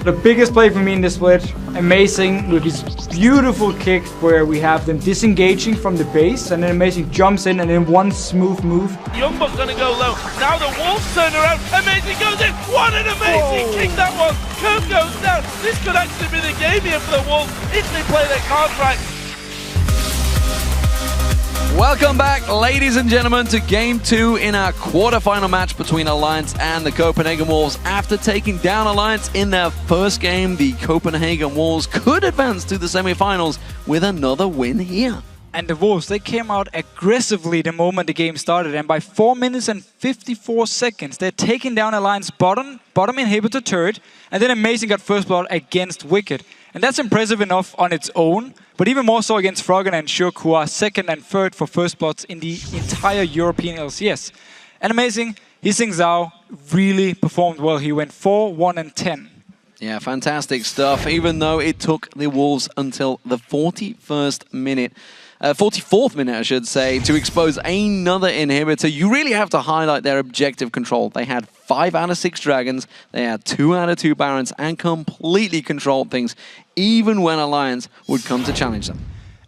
The biggest play for me in this split, Amazing with his beautiful kick where we have them disengaging from the base and then Amazing jumps in and then one smooth move. Youngbuck's gonna go low. Now the Wolves turn around. Amazing goes in. What an amazing kick that was. Curve goes down. This could actually be the game here for the Wolves if they play their cards right. Welcome back, ladies and gentlemen, to Game 2 in our quarterfinal match between Alliance and the Copenhagen Wolves. After taking down Alliance in their first game, the Copenhagen Wolves could advance to the semifinals with another win here. And the Wolves, they came out aggressively the moment the game started, and by 4 minutes and 54 seconds, they're taking down Alliance bottom inhibitor turret, and then Amazing got first blood against Wicked. And that's impressive enough on its own, but even more so against Froggen and Shook, who are second and third for first bloods in the entire European LCS. And Amazing, Hsing Zhao really performed well. He went 4, 1, and 10. Yeah, fantastic stuff, even though it took the Wolves until the 44th minute, I should say, to expose another inhibitor. You really have to highlight their objective control. They had 5 out of 6 dragons, they had 2 out of 2 barons, and completely controlled things, even when Alliance would come to challenge them.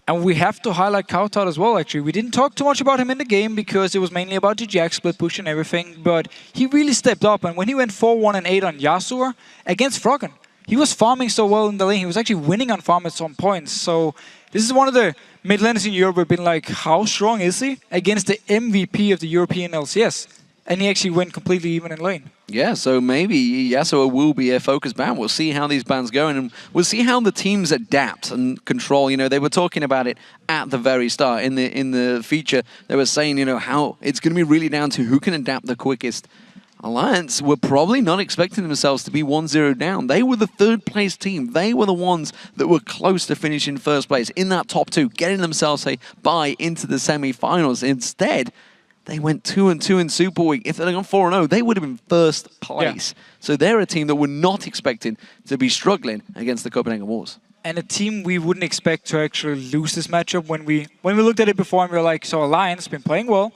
And we have to highlight Kautar as well, actually. We didn't talk too much about him in the game because it was mainly about the Jack split push and everything, but he really stepped up, and when he went 4, 1, and 8 on Yasuo against Froggen, he was farming so well in the lane. He was actually winning on farm at some points. So this is one of the mid laners in Europe who have been like, how strong is he against the MVP of the European LCS? And he actually went completely even in lane. Yeah, so maybe Yasuo will be a focus ban. We'll see how these bans go, and we'll see how the teams adapt and control. You know, they were talking about it at the very start in the feature. They were saying, you know, how it's going to be really down to who can adapt the quickest. Alliance were probably not expecting themselves to be 1-0 down. They were the third place team. They were the ones that were close to finishing first place in that top 2, getting themselves a bye into the semi-finals. Instead, they went 2-2 in Super Week. If they'd gone 4-0, they would have been first place. Yeah. So they're a team that we're not expecting to be struggling against the Copenhagen Wolves. And a team we wouldn't expect to actually lose this matchup. When we looked at it before and we were like, so Alliance been playing well,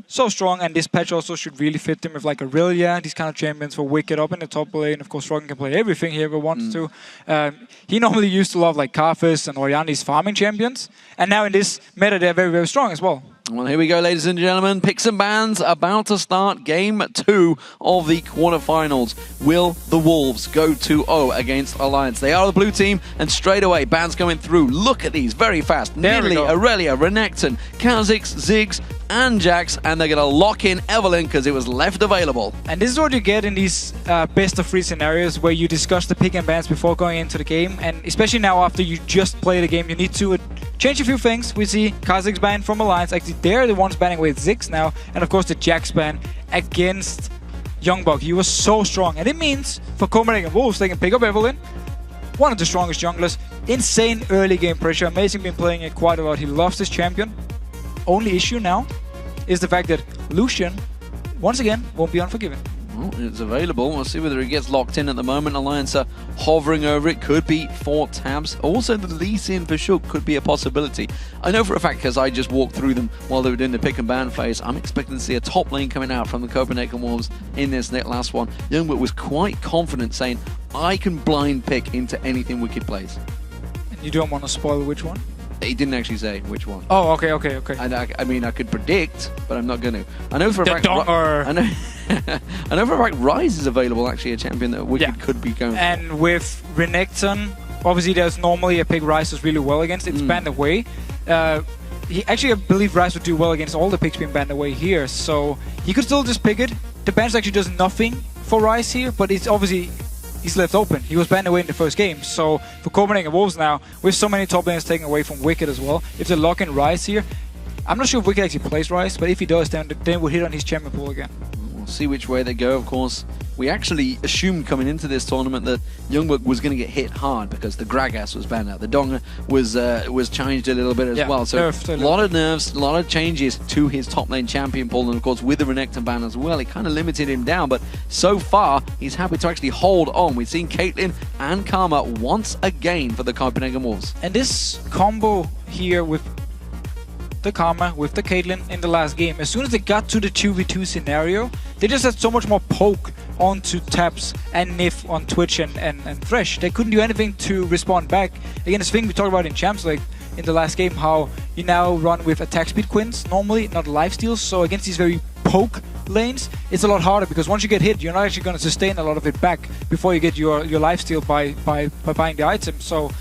so strong, and this patch also should really fit them with like Aurelia, these kind of champions for Wicked up in the top lane. Of course, Froggen can play everything he ever wants to. He normally used to love like Karthus and Orion, these farming champions. And now in this meta, they're very, very strong as well. Well, here we go, ladies and gentlemen. Picks and bans about to start Game 2 of the quarterfinals. Will the Wolves go 2-0 against Alliance? They are the blue team, and straight away, bans going through. Look at these, very fast. Nidalee, Aurelia, Renekton, Kha'Zix, Ziggs, and Jax, and they're going to lock in Evelynn because it was left available. And this is what you get in these best-of-3 scenarios where you discuss the pick and bans before going into the game, and especially now after you just play the game, you need to change a few things. We see Kha'Zix ban from Alliance. Actually, they're the ones banning with Ziggs now, and of course the Jax ban against Youngbuck. He was so strong, and it means for Copenhagen Wolves they can pick up Evelynn, one of the strongest junglers. Insane early game pressure. Amazing, been playing it quite a lot. He loves this champion. Only issue now is the fact that Lucian, once again, won't be unforgiven. Well, it's available. We'll see whether it gets locked in at the moment. Alliance are hovering over it. Could be 4 tabs. Also, the Lee Sin for Shook could be a possibility. I know for a fact, because I just walked through them while they were doing the pick and ban phase, I'm expecting to see a top lane coming out from the Copenhagen Wolves in this last one. Youngbuck was quite confident, saying, I can blind pick into anything Wicked plays. And you don't want to spoil which one? He didn't actually say which one. Oh, okay. I mean, I could predict, but I'm not going to. I know for a fact. I know for a fact Ryze is available. Actually, a champion that Wicked could be going. And with Renekton, obviously, there's normally a pick Ryze does really well against. It's banned away. He actually, I believe Ryze would do well against all the picks being banned away here. So he could still just pick it. The ban actually does nothing for Ryze here, but it's obviously. He's left open. He was banned away in the first game. So for Copenhagen Wolves now, with so many top laners taken away from Wicked as well, if they lock in Ryze here, I'm not sure if Wicked actually plays Ryze, but if he does, then we'll hit on his champion pool again. We'll see which way they go, of course. We actually assumed coming into this tournament that Youngbuck was going to get hit hard because the Gragas was banned out. The Donga was changed a little bit as well. So a lot of nerfs, a lot of changes to his top lane champion pool. And of course, with the Renekton ban as well, it kind of limited him down. But so far, he's happy to actually hold on. We've seen Caitlyn and Karma once again for the Copenhagen Wolves. And this combo here with the Karma, with the Caitlyn in the last game, as soon as they got to the 2v2 scenario, they just had so much more poke onto Taps and Nif on Twitch and Thresh. They couldn't do anything to respond back. Again, this thing we talked about in Champs League in the last game, how you now run with attack speed quins normally, not lifesteals. So against these very poke lanes, it's a lot harder because once you get hit, you're not actually going to sustain a lot of it back before you get your lifesteal by buying the item. So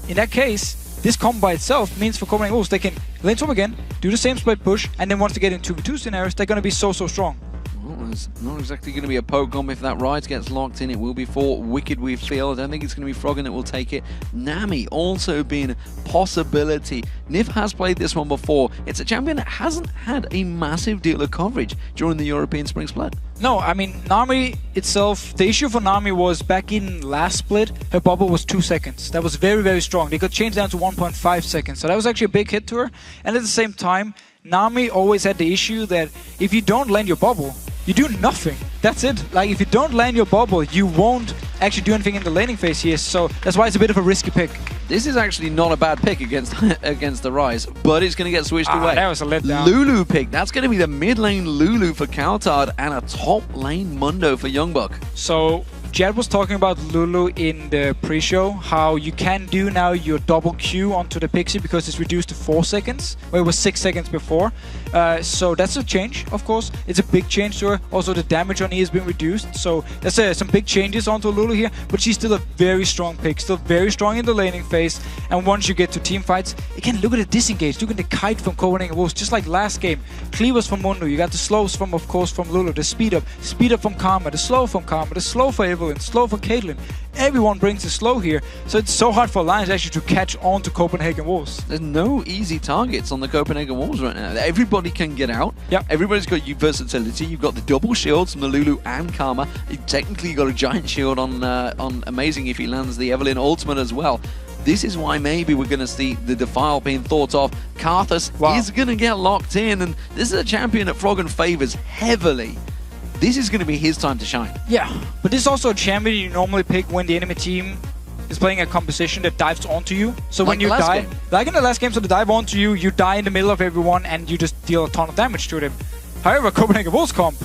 in that case, this combo by itself means for Copenhagen Wolves, they can lane swap again, do the same split push, and then once they get in 2v2 scenarios, they're going to be so strong. Well, it's not exactly going to be a poke combo. If that Rise gets locked in, it will be for Wicked, we feel. I don't think it's going to be Froggen that will take it. Nami also being a possibility. Nif has played this one before. It's a champion that hasn't had a massive deal of coverage during the European Spring Split. No, I mean, Nami itself, the issue for Nami was back in last split, her bubble was 2 seconds. That was very, very strong. They got changed down to 1.5 seconds. So that was actually a big hit to her. And at the same time, Nami always had the issue that if you don't land your bubble, you do nothing. That's it. Like, if you don't land your bubble, you won't actually do anything in the laning phase here. So that's why it's a bit of a risky pick. This is actually not a bad pick against against the Rise, but it's going to get switched away. That was a letdown. Lulu pick. That's going to be the mid lane Lulu for Kaltard and a top lane Mundo for Youngbuck. So Jed was talking about Lulu in the pre-show, how you can do now your double Q onto the Pixie because it's reduced to 4 seconds, where it was 6 seconds before. So that's a change, of course. It's a big change to her. Also, the damage on E has been reduced. So there's some big changes onto Lulu here, but she's still a very strong pick, still very strong in the laning phase. And once you get to team fights, again, look at the disengage, look at the kite from Copenhagen Wolves, just like last game. Cleavers from Mundo, you got the slows from, of course, from Lulu, the speed up from Karma, the slow from Karma, the slow for Evelyn, slow for Caitlyn. Everyone brings a slow here, so it's so hard for Alliance actually to catch on to Copenhagen Wolves. There's no easy targets on the Copenhagen Wolves right now. Everybody can get out. Yep. Everybody's got versatility. You've got the double shields from the Lulu and Karma. Technically, you've got a giant shield on Amazing if he lands the Evelyn ultimate as well. This is why maybe we're going to see the Defile being thought of. Karthus is going to get locked in, and this is a champion that Froggen favors heavily. This is going to be his time to shine. Yeah, but this is also a champion you normally pick when the enemy team is playing a composition that dives onto you. So like when you die, like in the last game, so they dive onto you, you die in the middle of everyone, and you just deal a ton of damage to them. However, Copenhagen Wolves comp,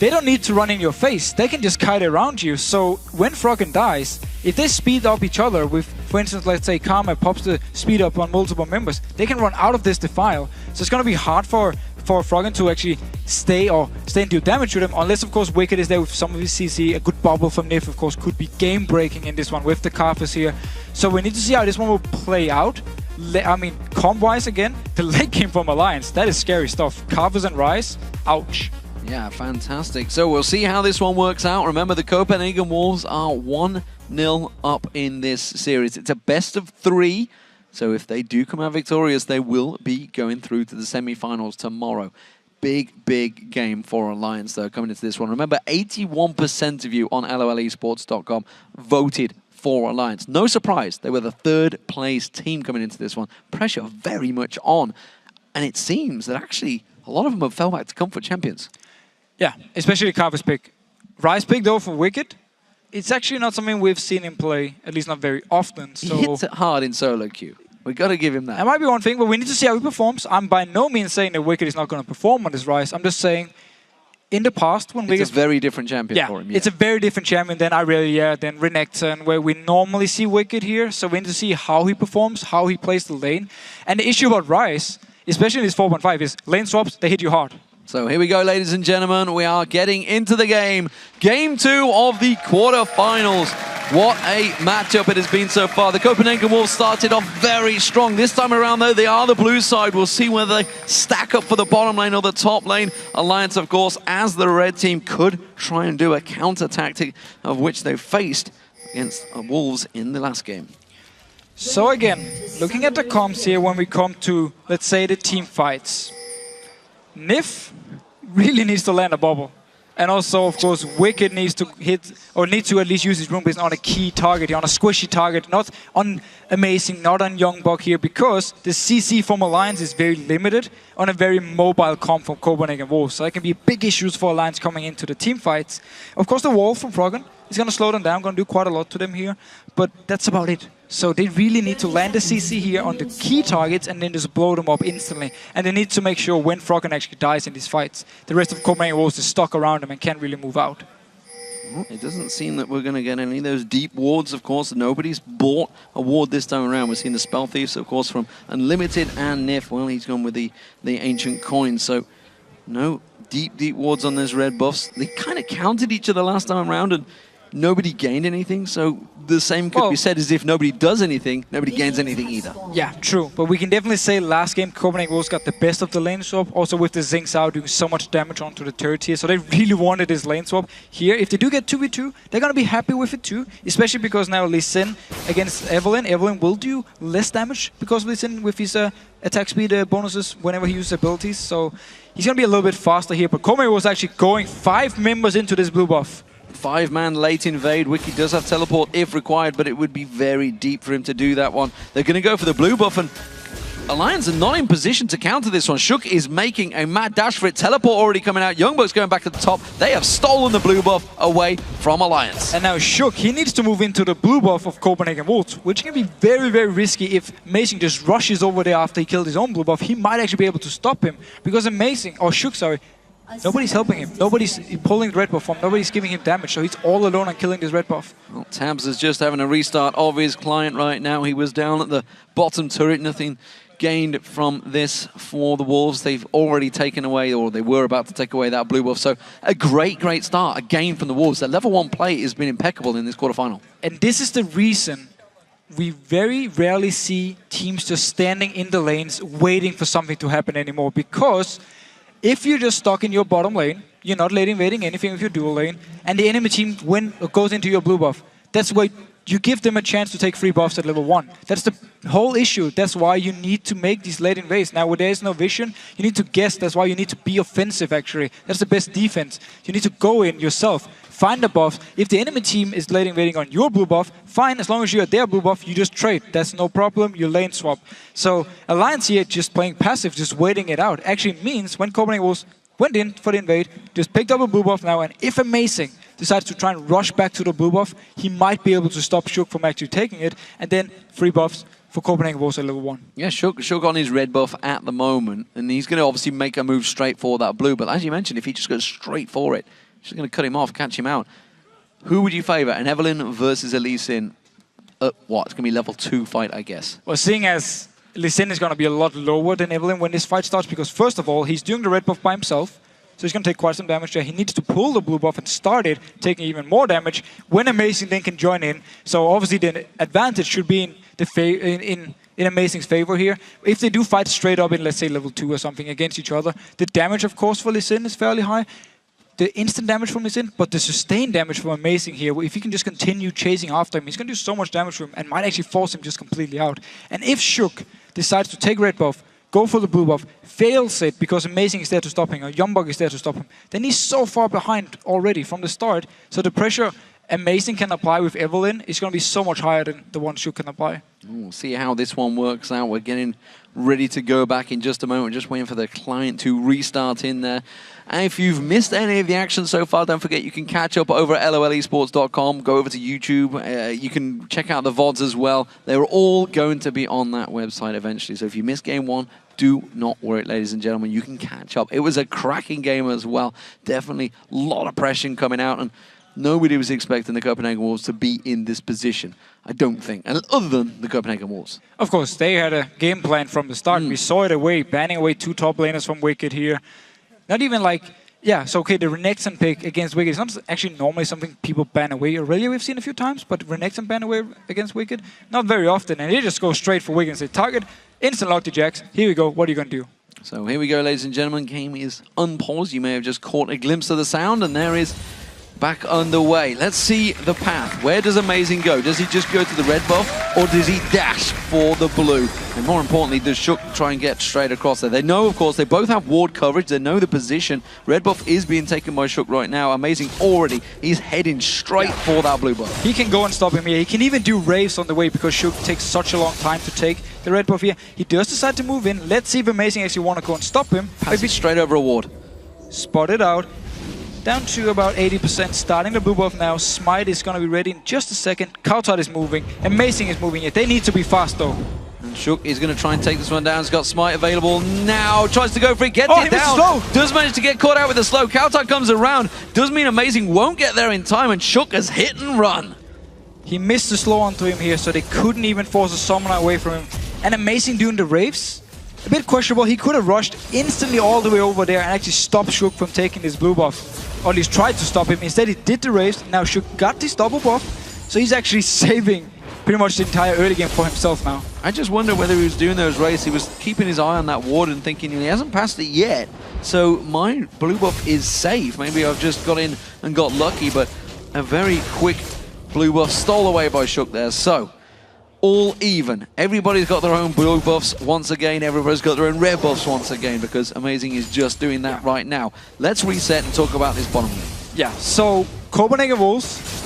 they don't need to run in your face. They can just kite around you. So when Froggen dies, if they speed up each other with, for instance, let's say Karma pops the speed up on multiple members, they can run out of this Defile. So it's going to be hard for Froggen to actually stay and do damage to them, unless of course Wicked is there with some of his CC. A good bubble from Nif of course could be game breaking in this one with the Karthus here. So we need to see how this one will play out. I mean, comp wise again, the late game from Alliance, that is scary stuff. Karthus and Rise, ouch. Yeah, fantastic. So we'll see how this one works out. Remember, the Copenhagen Wolves are 1-0 up in this series. It's a best of 3. So if they do come out victorious, they will be going through to the semi-finals tomorrow. Big, big game for Alliance, though, coming into this one. Remember, 81% of you on LOLesports.com voted for Alliance. No surprise, they were the 3rd place team coming into this one. Pressure very much on. And it seems that actually a lot of them have fell back to comfort champions. Yeah, especially Karthus pick. Rise pick, though, for Wicked. It's actually not something we've seen him play, at least not very often. So he hits it hard in solo queue. We've got to give him that. That might be one thing, but we need to see how he performs. I'm by no means saying that Wicked is not going to perform on this Rise. I'm just saying, in the past, when Wicked... It's a very different champion for him. Yeah, it's a very different champion than Irelia, than Renekton, where we normally see Wicked here. So we need to see how he performs, how he plays the lane. And the issue about Rise, especially in this 4.5, is lane swaps, they hit you hard. So here we go, ladies and gentlemen. We are getting into the game. Game 2 of the quarterfinals. What a matchup it has been so far. The Copenhagen Wolves started off very strong. This time around, though, they are the blue side. We'll see whether they stack up for the bottom lane or the top lane. Alliance, of course, as the red team, could try and do a counter tactic, of which they faced against Wolves in the last game. So again, looking at the comps here when we come to, let's say, the team fights. Nif really needs to land a bubble. And also, of course, Wicked needs to hit, or needs to at least use his rune base on a key target, on a squishy target, not on Amazing, not on Youngbuck here, because the CC from Alliance is very limited on a very mobile comp from Copenhagen Wolves. So that can be big issues for Alliance coming into the team fights. Of course, the wall from Froggen is going to slow them down, going to do quite a lot to them here, but that's about it. So they really need to land the CC here on the key targets and then just blow them up instantly. And they need to make sure when Froggen actually dies in these fights, the rest of Copenhagen Wolves is stuck around them and can't really move out. Well, it doesn't seem that we're going to get any of those deep wards, of course. Nobody's bought a ward this time around. We're seeing the Spell Thieves, of course, from Unlimited and Nif. Well, he's gone with the Ancient Coin, so no deep wards on those red buffs. They kind of countered each other last time around, and nobody gained anything, so the same could be said as if nobody does anything, nobody gains anything either. Yeah, true. But we can definitely say last game Copenhagen Wolves got the best of the lane swap, also with the Xingqiao doing so much damage onto the turret here, so they really wanted this lane swap. Here, if they do get 2v2, they're going to be happy with it too, especially because now Lee Sin against Evelynn. Evelynn will do less damage because of Lee Sin with his attack speed bonuses whenever he uses abilities, so he's going to be a little bit faster here, but Copenhagen was actually going 5 members into this blue buff. 5-man late invade. Wiki does have teleport if required, but it would be very deep for him to do that one. They're going to go for the blue buff, and Alliance are not in position to counter this one. Shook is making a mad dash for it. Teleport already coming out. Youngbucks going back to the top. They have stolen the blue buff away from Alliance. And now Shook, he needs to move into the blue buff of Copenhagen Wolves, which can be very, very risky if Amazing just rushes over there after he killed his own blue buff. He might actually be able to stop him, because Amazing, or Shook, sorry, nobody's helping him. Nobody's pulling the red buff from. Nobody's giving him damage, so he's all alone on killing this red buff. Well, Tabs is just having a restart of his client right now. He was down at the bottom turret. Nothing gained from this for the Wolves. They've already taken away, or they were about to take away that blue buff. So a great start, a gain from the Wolves. Their level 1 play has been impeccable in this quarterfinal. And this is the reason we very rarely see teams just standing in the lanes waiting for something to happen anymore, because if you're just stuck in your bottom lane, you're not late invading anything with your dual lane, and the enemy team goes into your blue buff, that's why you give them a chance to take free buffs at level 1. That's the whole issue. That's why you need to make these late invades. Now, where there is no vision, you need to guess. That's why you need to be offensive, actually. That's the best defense. You need to go in yourself, find the buffs. If the enemy team is late invading on your blue buff, fine. As long as you're at their blue buff, you just trade. That's no problem. You lane swap. So Alliance here just playing passive, just waiting it out, actually means when Copenhagen Wolves went in for the invade, just picked up a blue buff now, and if Amazing decides to try and rush back to the blue buff, he might be able to stop Shook from actually taking it, and then free buffs for Copenhagen Wolves at level 1. Yeah, Shook on his red buff at the moment, and he's going to obviously make a move straight for that blue, but as you mentioned, if he just goes straight for it, he's just going to cut him off, catch him out. Who would you favour? An Evelynn versus a Lee Sin? What? It's going to be level 2 fight, I guess. Well, seeing as Lee Sin is going to be a lot lower than Evelynn when this fight starts, because first of all, he's doing the red buff by himself, so he's going to take quite some damage there. He needs to pull the blue buff and start it, taking even more damage when Amazing then can join in. So obviously the advantage should be in the in Amazing's favor here. If they do fight straight up in, let's say, level 2 or something against each other, the damage, of course, for Lee Sin is fairly high. The instant damage from Lee Sin, but the sustained damage from Amazing here, if he can just continue chasing after him, he's going to do so much damage to him and might actually force him just completely out. And if Shook decides to take red buff, go for the blue buff, fails it because Amazing is there to stop him, or Youngbug is there to stop him, then he's so far behind already from the start, so the pressure Amazing can apply with Evelynn is going to be so much higher than the one Shook can apply. We'll see how this one works out. We're getting ready to go back in just a moment. We're just waiting for the client to restart in there. And if you've missed any of the action so far, don't forget you can catch up over at lolesports.com. Go over to YouTube. You can check out the VODs as well. They're all going to be on that website eventually. So if you missed game 1, do not worry, ladies and gentlemen. You can catch up. It was a cracking game as well. Definitely a lot of pressure coming out. And nobody was expecting the Copenhagen Wolves to be in this position, I don't think, and other than the Copenhagen Wolves. Of course, they had a game plan from the start. We saw it away, banning away 2 top laners from Wicked here. Not even like, yeah, so okay, the Renekton pick against Wicked is not actually normally something people ban away. Aurelia we've seen a few times, but Renekton ban away against Wicked, not very often. And they just go straight for Wicked and say, target, instant lock to Jax. Here we go, what are you going to do? So here we go, ladies and gentlemen. Game is unpaused. You may have just caught a glimpse of the sound, and there is back underway. Let's see the path. Where does Amazing go? Does he just go to the red buff, or does he dash for the blue? And more importantly, does Shook try and get straight across there? They know, of course, they both have ward coverage. They know the position. Red buff is being taken by Shook right now. Amazing already. He's heading straight for that blue buff. He can go and stop him here. He can even do raves on the way because Shook takes such a long time to take the red buff here. He does decide to move in. Let's see if Amazing actually want to go and stop him. Maybe straight over a ward. Spot it out. Down to about 80%, starting the blue buff now. Smite is going to be ready in just a second. Kautot is moving. Amazing is moving it. They need to be fast though. And Shook is going to try and take this one down. He's got Smite available now. Tries to go for it, gets it he down. slow. Does manage to get caught out with the slow. Kautar comes around. Does mean Amazing won't get there in time, and Shook has hit and run. He missed the slow onto him here, so they couldn't even force a summoner away from him. And Amazing doing the Wraiths. A bit questionable. He could have rushed instantly all the way over there and actually stopped Shook from taking this blue buff. Or at least tried to stop him. Instead, he did the Wraiths. Now Shook got this double buff, so he's actually saving pretty much the entire early game for himself now. I just wonder whether he was doing those Wraiths. He was keeping his eye on that ward and thinking he hasn't passed it yet, so my blue buff is safe. Maybe I've just got in and got lucky, but a very quick blue buff stole away by Shook there. So, all even. Everybody's got their own blue buffs once again. Everybody's got their own red buffs once again, because Amazing is just doing that right now. Let's reset and talk about this bottom lane. Yeah, so Copenhagen Wolves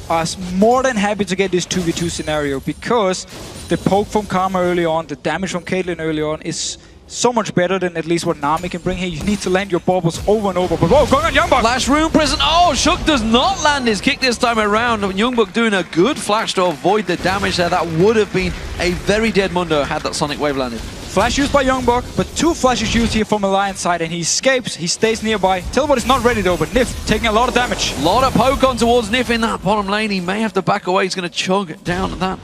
are more than happy to get this 2v2 scenario, because the poke from Karma early on, the damage from Caitlyn early on is so much better than at least what Nami can bring here. You need to land your baubles over and over. But whoa, going on Youngbuck! Flash Rune Prison. Oh, Shook does not land his kick this time around. Youngbuck doing a good flash to avoid the damage there. That would have been a very dead Mundo had that Sonic Wave landed. Flash used by Youngbuck, but 2 flashes used here from Alliance side, and he escapes. He stays nearby. Teleport is not ready though, but Nif taking a lot of damage. A lot of poke on towards Nif in that bottom lane. He may have to back away. He's going to chug down that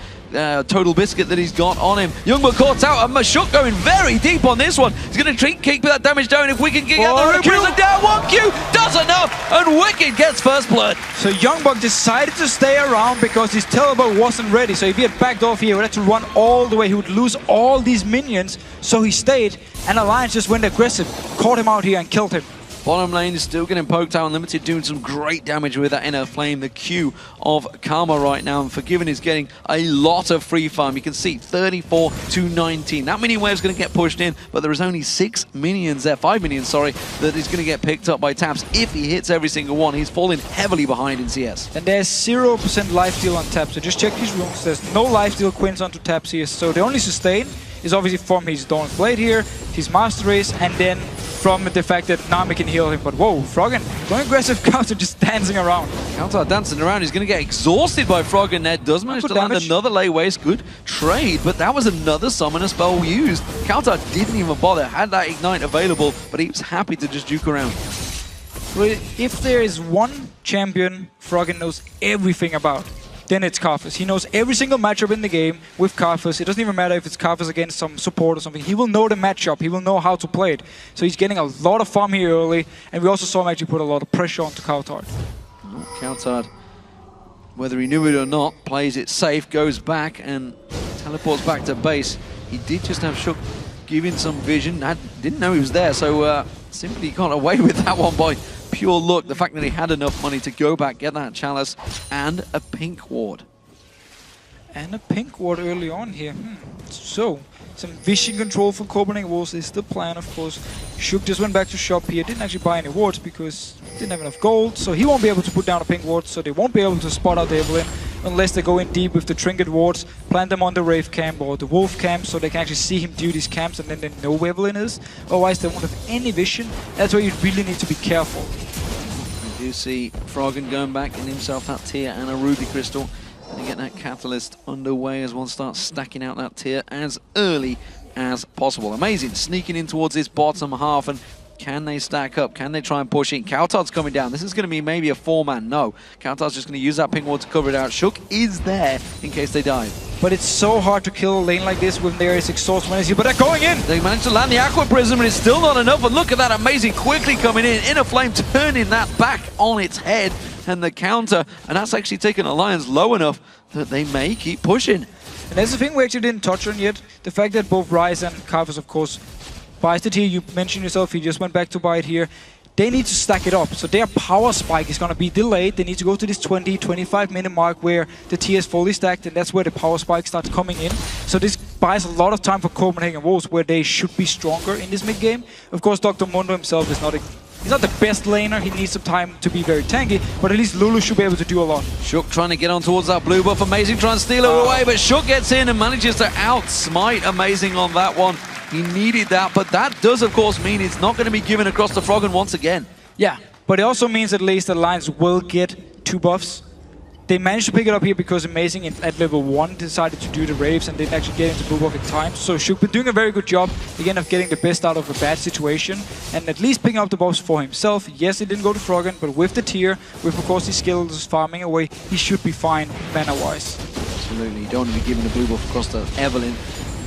total biscuit that he's got on him. Youngbuck caught out, and Shook going very deep on this one. He's going to keep that damage down. If we can get the Rune Prison down, 1Q does enough, and Wicked gets first blood. So Youngbuck decided to stay around because his teleport wasn't ready. So if he had backed off here, he would have to run all the way. He would lose all these minions. So he stayed, and Alliance just went aggressive, caught him out here and killed him. Bottom lane is still getting poked out. Unlimited doing some great damage with that inner flame. The Q of Karma right now. And Forgiven is getting a lot of free farm. You can see 34 to 19. That minion wave's going to get pushed in, but there is only 5 minions, sorry, that is going to get picked up by Taps. If he hits every single one, he's falling heavily behind in CS. And there's 0% lifesteal on Taps, so just check his runes. There's no lifesteal Quins onto Taps here, so the only sustain is obviously from his Dawn's Blade here, his Master Race, and then from the fact that Nami can heal him. But whoa, Froggen going aggressive, Counter just dancing around. Counter dancing around. He's going to get exhausted by Froggen there. Does manage to land another lay waste. Good trade, but that was another summoner spell used. Counter didn't even bother. Had that Ignite available, but he was happy to just juke around. Well, if there is one champion Froggen knows everything about, then it's Karthus. He knows every single matchup in the game with Karthus. It doesn't even matter if it's Karthus against some support or something. He will know the matchup. He will know how to play it. So he's getting a lot of farm here early, and we also saw him actually put a lot of pressure onto Kautar. Kautar, whether he knew it or not, plays it safe, goes back and teleports back to base. He did just have Shook giving some vision. I didn't know he was there, so simply got away with that one by pure luck. The fact that he had enough money to go back, get that chalice, and a pink ward. And a pink ward early on here. So, some vision control for Copenhagen Wolves is the plan, of course. Shook just went back to shop here. Didn't actually buy any wards because he didn't have enough gold. So he won't be able to put down a pink ward. So they won't be able to spot out the Evelynn unless they go in deep with the trinket wards, plant them on the Wraith camp or the Wolf camp so they can actually see him do these camps and then they know where Evelynn is. Otherwise they won't have any vision. That's where you really need to be careful. We do see Froggen going back in himself that tier and a Ruby Crystal. And get that Catalyst underway as one starts stacking out that tier as early as possible. Amazing, sneaking in towards this bottom half, and can they stack up? Can they try and push in? Kautar's coming down. This is going to be maybe a 4-man. No, Kautar's just going to use that pink ward to cover it out. Shook is there in case they dive. But it's so hard to kill a lane like this when there is exhaust here. But they're going in! They managed to land the Aqua Prism, but it's still not enough. But look at that, Amazing quickly coming in. Inner Flame turning that back on its head. And the counter, and that's actually taken Alliance low enough that they may keep pushing. And that's the thing we actually didn't touch on yet. The fact that both Ryze and Karthus, of course, buys the tier. You mentioned yourself, he just went back to buy it here. They need to stack it up. So their power spike is going to be delayed. They need to go to this 20-25 minute mark where the tier is fully stacked, and that's where the power spike starts coming in. So this buys a lot of time for Copenhagen Wolves where they should be stronger in this mid game. Of course, Dr. Mundo himself is not he's not the best laner. He needs some time to be very tanky, but at least Lulu should be able to do a lot. Shook trying to get on towards that blue buff. Amazing trying to steal her away, but Shook gets in and manages to out-smite Amazing on that one. He needed that, but that does, of course, mean it's not going to be given across to Froggen once again. Yeah, but it also means at least the Alliance will get 2 buffs. They managed to pick it up here because Amazing at level 1 decided to do the Raves and didn't actually get into move off in time. So Shook been doing a very good job, again, of getting the best out of a bad situation and at least picking up the buffs for himself. Yes, he didn't go to Froggen, but with the tier, with of course his skills farming away, he should be fine mana-wise. Absolutely. You don't want to be giving the blue buff across to Evelyn.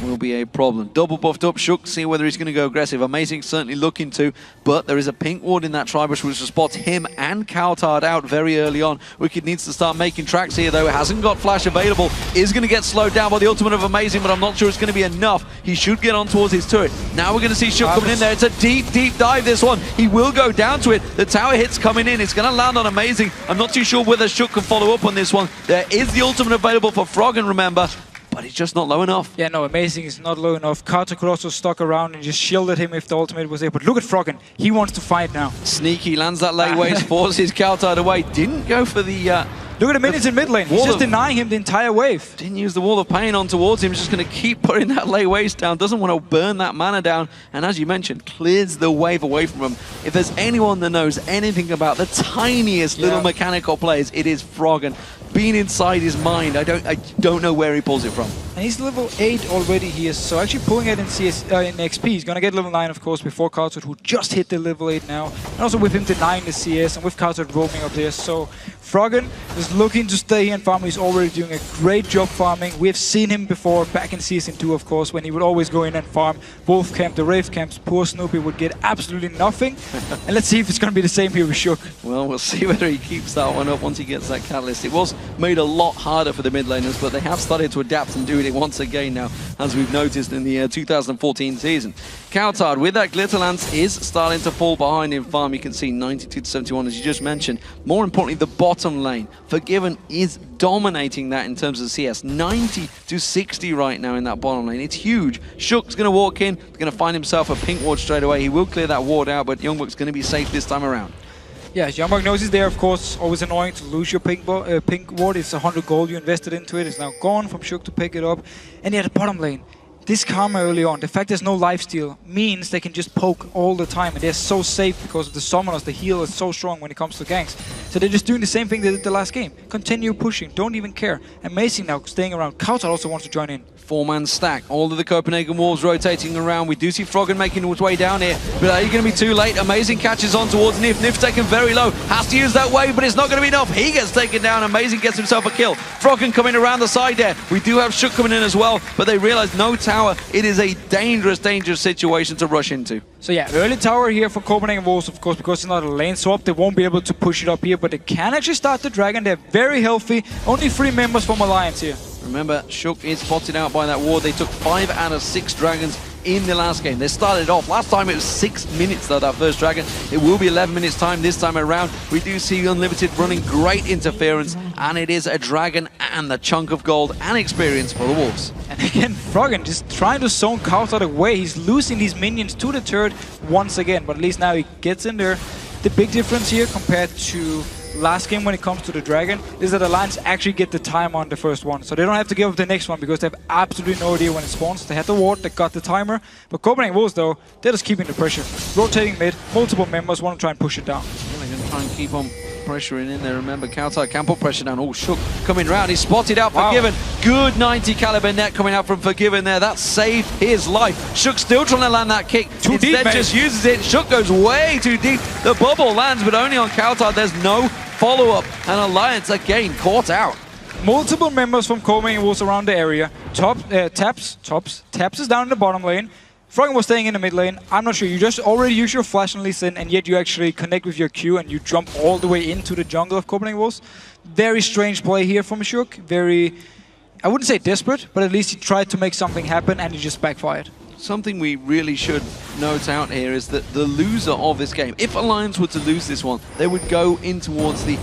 Will be a problem. Double buffed up Shook, see whether he's going to go aggressive. Amazing, certainly looking to, but there is a pink ward in that Tribush which will spot him and Kaltard out very early on. Wicked needs to start making tracks here though. It hasn't got flash available. Is going to get slowed down by the ultimate of Amazing, but I'm not sure it's going to be enough. He should get on towards his turret. Now we're going to see Shook coming in there. It's a deep, deep dive, this one. He will go down to it. The tower hit's coming in. It's going to land on Amazing. I'm not too sure whether Shook can follow up on this one. There is the ultimate available for Froggen, remember, but it's just not low enough. Yeah, no, Amazing is not low enough. Carter could also stuck around and just shielded him if the ultimate was there. But look at Froggen. He wants to fight now. Sneaky, lands that late waste, forces Kaltard away. Didn't go for the... Look at the minions in mid lane. He's just denying him the entire wave. Didn't use the wall of pain on towards him. Just going to keep putting that late waste down. Doesn't want to burn that mana down. And as you mentioned, clears the wave away from him. If there's anyone that knows anything about the tiniest little mechanical plays, it is Froggen. Being inside his mind, I don't know where he pulls it from. And he's level 8 already here, so actually pulling it in XP. He's gonna get level 9, of course, before Carter, who just hit the level 8 now. And also with him denying the CS and with Carter roaming up there. So Froggen is looking to stay here and farm. He's already doing a great job farming. We've seen him before back in Season 2, of course, when he would always go in and farm both camp, the Wraith camps. Poor Snoopy would get absolutely nothing. And let's see if it's gonna be the same here with Shook. Well, we'll see whether he keeps that one up once he gets that catalyst. It was made a lot harder for the mid laners, but they have started to adapt and do it once again now, as we've noticed in the 2014 season. Kaltard with that Glitter Lance is starting to fall behind in farm. You can see 92 to 71 as you just mentioned. More importantly, the bottom lane. Forgiven is dominating that in terms of CS. 90 to 60 right now in that bottom lane. It's huge. Shook's going to walk in, going to find himself a pink ward straight away. He will clear that ward out, but Youngbuck's going to be safe this time around. Yeah, Youngbuck knows he's there, of course. Always annoying to lose your pink ward. It's 100 gold you invested into it. It's now gone from Shook to pick it up. And yeah, the bottom lane. This karma early on, the fact there's no lifesteal means they can just poke all the time. And they're so safe because of the summoners. The heal is so strong when it comes to ganks. So they're just doing the same thing they did the last game. Continue pushing, don't even care. Amazing now, staying around. Kaltard also wants to join in. Four-man stack. All of the Copenhagen Wolves rotating around. We do see Froggen making his way down here, but are you going to be too late? Amazing catches on towards Nif. Nif's taken very low. Has to use that wave, but it's not going to be enough. He gets taken down. Amazing gets himself a kill. Froggen coming around the side there. We do have Shook coming in as well, but they realize no tower. It is a dangerous, dangerous situation to rush into. So yeah, early tower here for Copenhagen Wolves, of course, because it's not a lane swap. They won't be able to push it up here, but they can actually start the Dragon. They're very healthy. Only 3 members from Alliance here. Remember, Shook is spotted out by that ward. They took 5 out of 6 dragons in the last game. They started off. Last time it was 6 minutes though, that first dragon. It will be 11 minutes time this time around. We do see Unlimited running great interference, and it is a dragon and the chunk of gold and experience for the Wolves. And again, Froggen just trying to zone Kaltard away. He's losing these minions to the turret once again, but at least now he gets in there. The big difference here compared to last game when it comes to the Dragon is that Alliance actually get the time on the first one. So they don't have to give up the next one because they have absolutely no idea when it spawns. They had the ward, they got the timer. But Copenhagen Wolves though, they're just keeping the pressure. Rotating mid, multiple members want to try and push it down. Yeah, they're going to try and keep on pressuring in there. Remember, Kaltard can put pressure down. Oh, Shook coming round. He's spotted out Forgiven. Good 90 caliber net coming out from Forgiven there. That saved his life. Shook still trying to land that kick. Too deep, Instead just uses it. Shook goes way too deep. The bubble lands, but only on Kaltard. There's no follow-up, and Alliance again caught out. Multiple members from Copenhagen Wolves around the area. Taps is down in the bottom lane. Froggen was staying in the mid lane. I'm not sure, you just already use your flash and Lee Sin, and yet you actually connect with your Q and you jump all the way into the jungle of Copenhagen Wolves. Very strange play here from Shook. Very, I wouldn't say desperate, but at least he tried to make something happen and he just backfired. Something we really should note out here is that the loser of this game, if Alliance were to lose this one, they would go in towards the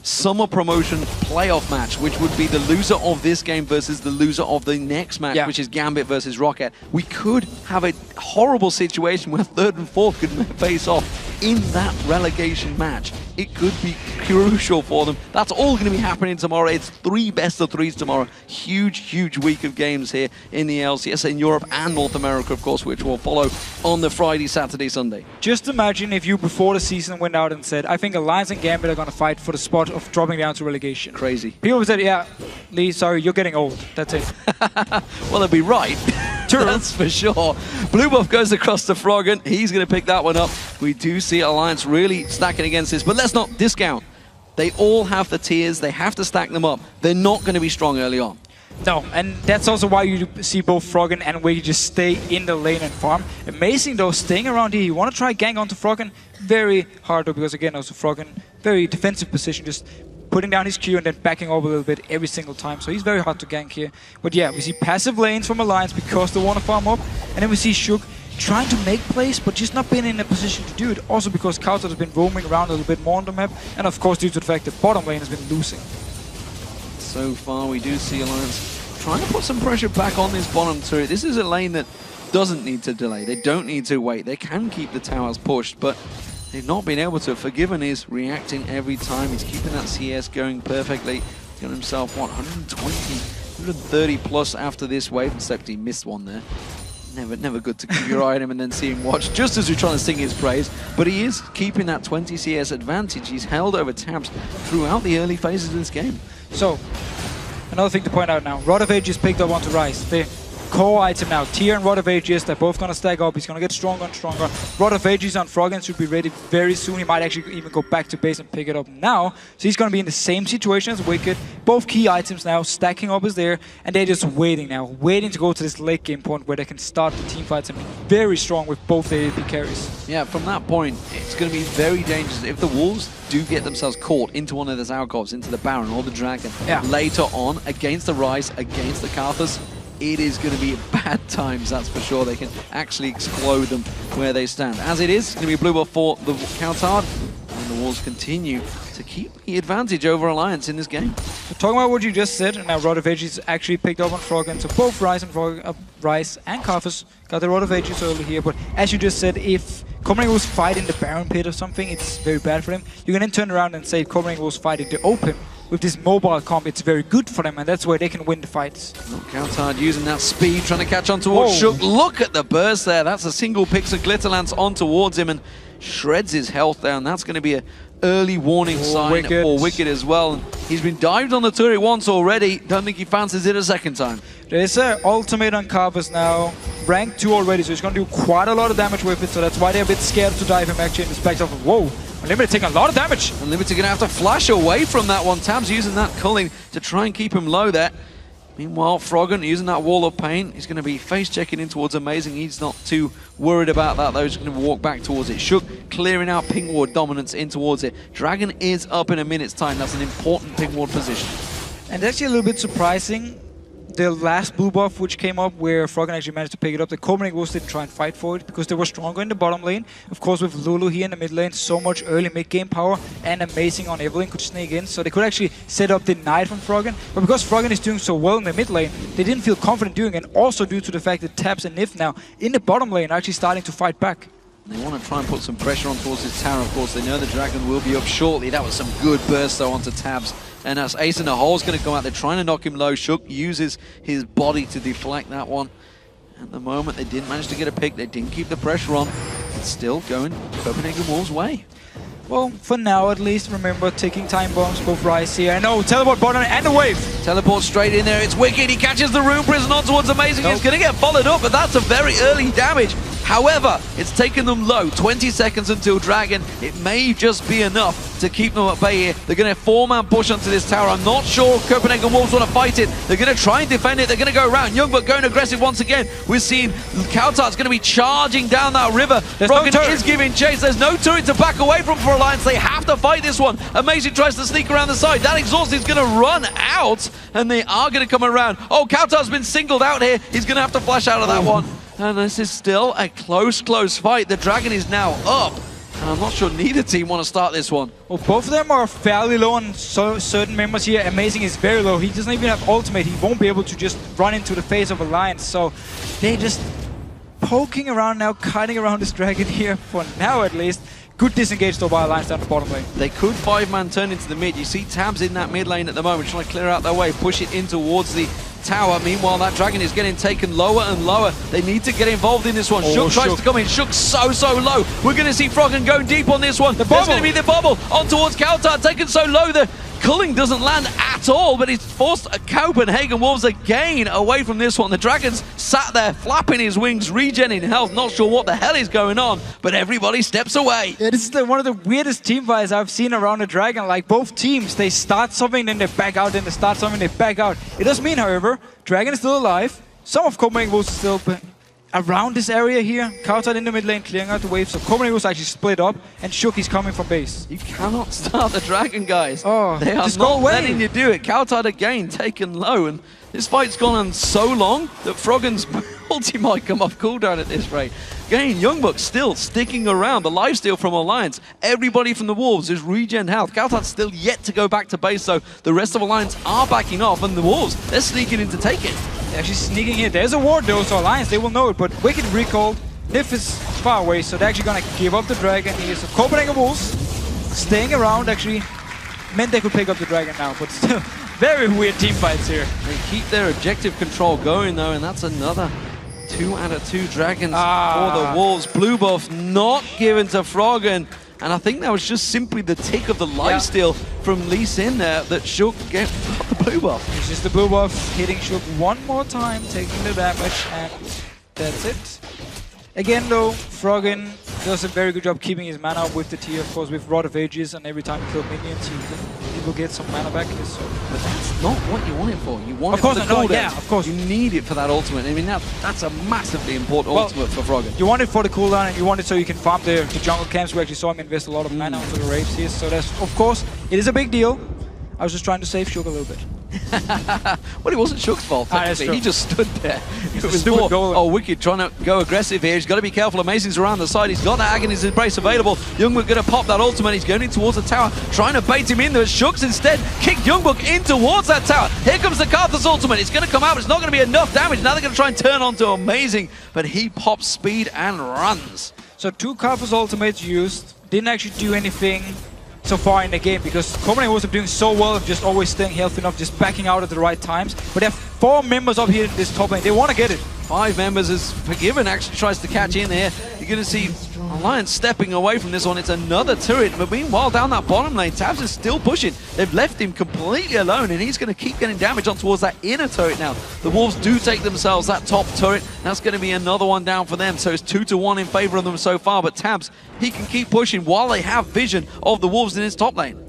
summer promotion playoff match, which would be the loser of this game versus the loser of the next match, which is Gambit versus Rocket. We could have a horrible situation where 3rd and 4th could face off in that relegation match. It could be crucial for them. That's all going to be happening tomorrow. It's 3 best-of-3s tomorrow. Huge, huge week of games here in the LCS in Europe and North America, of course, which will follow on the Friday, Saturday, Sunday. Just imagine if you, before the season, went out and said, I think Alliance and Gambit are going to fight for the spot of dropping down to relegation. Crazy. People would say, yeah, Lee, sorry, you're getting old. That's it. Well, they'd be right. True. That's for sure. Blue buff goes across to Froggen. He's going to pick that one up. We do see Alliance really stacking against this, but let's not discount. They all have the tiers. They have to stack them up. They're not going to be strong early on. No, and that's also why you see both Froggen and Wiggy just stay in the lane and farm. Amazing though, staying around here. You want to try gank onto Froggen? Very hard though, because again, also Froggen, very defensive position, just putting down his Q and then backing over a little bit every single time. So he's very hard to gank here. But yeah, we see passive lanes from Alliance because they want to farm up. And then we see Shook trying to make plays, but just not being in a position to do it. Also because Kauta has been roaming around a little bit more on the map. And of course due to the fact that bottom lane has been losing. So far, we do see Alliance trying to put some pressure back on this bottom turret. This is a lane that doesn't need to delay. They don't need to wait. They can keep the towers pushed, but they've not been able to. Forgiven is reacting every time. He's keeping that CS going perfectly. He's got himself, what, 120, 130 plus after this wave, except he missed one there. Never good to keep your eye on him and then see him watch, just as we're trying to sing his praise. But he is keeping that 20 CS advantage. He's held over tabs throughout the early phases of this game. So, another thing to point out now, Rod of Ages picked up onto Ryze. The core item now, Tyr and Rod of Ages, they're both going to stack up. He's going to get stronger and stronger. Rod of Ages on Froggen should be ready very soon. He might actually even go back to base and pick it up now. So he's going to be in the same situation as Wicked. Both key items now, stacking up is there, and they're just waiting now, waiting to go to this late game point where they can start the team fights and be very strong with both the AP carries. Yeah, from that point, it's going to be very dangerous. If the Wolves do get themselves caught into one of those Alcovs, into the Baron or the Dragon, later on, against the Ryze, against the Karthus, it is going to be bad times, that's for sure. They can actually explode them where they stand. As it is, it's going to be a blue buff for the Coutard, and the Wolves continue to keep the advantage over Alliance in this game. So talking about what you just said, and now Rod of Ages actually picked up on Froggen, so both Ryze and Karthus got the Rod of Ages early here, but as you just said, if Cormorant was fighting the Baron pit or something, it's very bad for them. You can then turn around and say Cormorant was fighting the open. With this mobile comp, it's very good for them, and that's where they can win the fights. Coutard using that speed, trying to catch on towards Shook. Look at the burst there. That's a single pixel Glitterlance on towards him and shreds his health down. That's going to be an early warning sign for Wicked as well. And he's been dived on the turret once already. Don't think he fancies it a second time. There's an ultimate on Karthus now. Rank 2 already, so he's going to do quite a lot of damage with it, so that's why they're a bit scared to dive him actually in the specs of, whoa, Unlimited taking a lot of damage. Unlimited gonna have to flash away from that one. Tabs using that culling to try and keep him low there. Meanwhile, Froggen using that wall of pain. He's going to be face checking in towards Amazing. He's not too worried about that though. He's going to walk back towards it. Shook clearing out ping ward dominance in towards it. Dragon is up in a minute's time. That's an important ping ward position. And it's actually a little bit surprising. The last blue buff which came up where Froggen actually managed to pick it up, the Copenhagen Wolves didn't try and fight for it because they were stronger in the bottom lane. Of course with Lulu here in the mid lane, so much early mid game power and Amazing on Evelyn could sneak in, so they could actually set up the Knight from Froggen. But because Froggen is doing so well in the mid lane, they didn't feel confident doing it, and also due to the fact that Tabs and Nif now in the bottom lane are actually starting to fight back. They want to try and put some pressure on towards this tower, of course. They know the Dragon will be up shortly. That was some good burst though onto Tabs. And as Ace in the Hole's going to come out, they're trying to knock him low. Shook uses his body to deflect that one. At the moment, they didn't manage to get a pick. They didn't keep the pressure on. It's still going Copenhagen Wolves' way. Well, for now at least, remember taking time bombs, both Ryze here. And oh, teleport bottom and the wave. Teleport straight in there. It's Wicked. He catches the Rune Prison on towards Amazing. He's going to get followed up, but that's a very early damage. However, it's taken them low. 20 seconds until Dragon. It may just be enough to keep them at bay here. They're going to 4-man push onto this tower. I'm not sure Copenhagen Wolves want to fight it. They're going to try and defend it. They're going to go around. Youngblood going aggressive once again. We're seeing Coutard's going to be charging down that river. Froggen is giving chase. There's no turret to back away from for Alliance. They have to fight this one. Amazing tries to sneak around the side. That exhaust is going to run out, and they are going to come around. Oh, Coutard's been singled out here. He's going to have to flash out of that one. And this is still a close fight. The Dragon is now up. And I'm not sure neither team want to start this one. Well, both of them are fairly low on certain members here. Amazing is very low. He doesn't even have ultimate. He won't be able to just run into the face of Alliance. So they're just poking around now, kiting around this Dragon here for now at least. Good disengage though by Alliance down the bottom lane. They could 5-man turn into the mid. You see Tabs in that mid lane at the moment, trying to clear out their way, push it in towards the tower. Meanwhile, that dragon is getting taken lower and lower. They need to get involved in this one. Shook tries to come in. Shook's so low. We're going to see Froggen go deep on this one. There's going to be the bubble on towards Kautar, taken so low. The culling doesn't land at all, but he's forced a Copenhagen Wolves again away from this one. The dragon's sat there flapping his wings, regenerating health, not sure what the hell is going on, but everybody steps away. Yeah, this is one of the weirdest team fights I've seen around the dragon. Like, both teams, they start something, then they back out, then they start something, they back out. It does mean, however, dragon is still alive. Some of Copenhagen Wolves are still around this area here. Kautar in the mid lane, clearing out the wave. So Copenhagen Wolves actually split up, and Shook is coming from base. You cannot start the dragon, guys. Oh, they are not letting you do it. Kautar again taken low, and this fight's gone on so long that Froggen's ulti might come off cooldown at this rate. Again, Youngbuck still sticking around. The lifesteal from Alliance. Everybody from the Wolves is regen health. Kautar's still yet to go back to base, so the rest of Alliance are backing off, and the Wolves, they're sneaking in to take it. They're actually sneaking here. There's a ward though, so Alliance, they will know it, but Wicked recalled. Nif is far away, so they're actually gonna give up the dragon here. So Copenhagen Wolves staying around actually meant they could pick up the dragon now, but still very weird team fights here. They keep their objective control going though, and that's another 2 out of 2 dragons for the Wolves. Blue buff not given to Froggen, and I think that was just simply the tick of the lifesteal from Lee Sin there that Shook got the blue buff. It's just the blue buff hitting Shook one more time, taking the damage, and that's it. Again though, Froggen does a very good job keeping his mana up with the T, of course, with Rod of Ages, and every time he kills minions, he will get some mana back. So. But that's not what you want it for. You want of it course, for the cooldown. Yeah, of course. You need it for that ultimate. I mean, that's a massively important ultimate for Froggen. You want it for the cooldown, and you want it so you can farm the jungle camps. We actually saw him invest a lot of mana into the raves here. So that's, of course, it is a big deal. I was just trying to save Shook a little bit. Well, it wasn't Shook's fault. He just stood there. It was more, oh, Wicked trying to go aggressive here. He's got to be careful. Amazing's around the side. He's got that Agony's Embrace available. Youngbuck going to pop that ultimate. He's going in towards the tower, trying to bait him in there. Shook's instead kicked Youngbuck in towards that tower. Here comes the Karthus ultimate. It's going to come out, but it's not going to be enough damage. Now they're going to try and turn on to Amazing, but he pops speed and runs. So 2 Karthus ultimates used. Didn't actually do anything so far in the game, because Copenhagen wasn't doing so well of just always staying healthy enough, just backing out at the right times. But they have 4 members up here in this top lane. They want to get it. 5 members as Forgiven actually tries to catch in here. You're going to see Alliance stepping away from this one. It's another turret, but meanwhile down that bottom lane, Tabs is still pushing. They've left him completely alone, and he's going to keep getting damage on towards that inner turret now. The Wolves do take themselves that top turret. That's going to be another one down for them, so it's 2-1 in favor of them so far, but Tabs, he can keep pushing while they have vision of the Wolves in his top lane.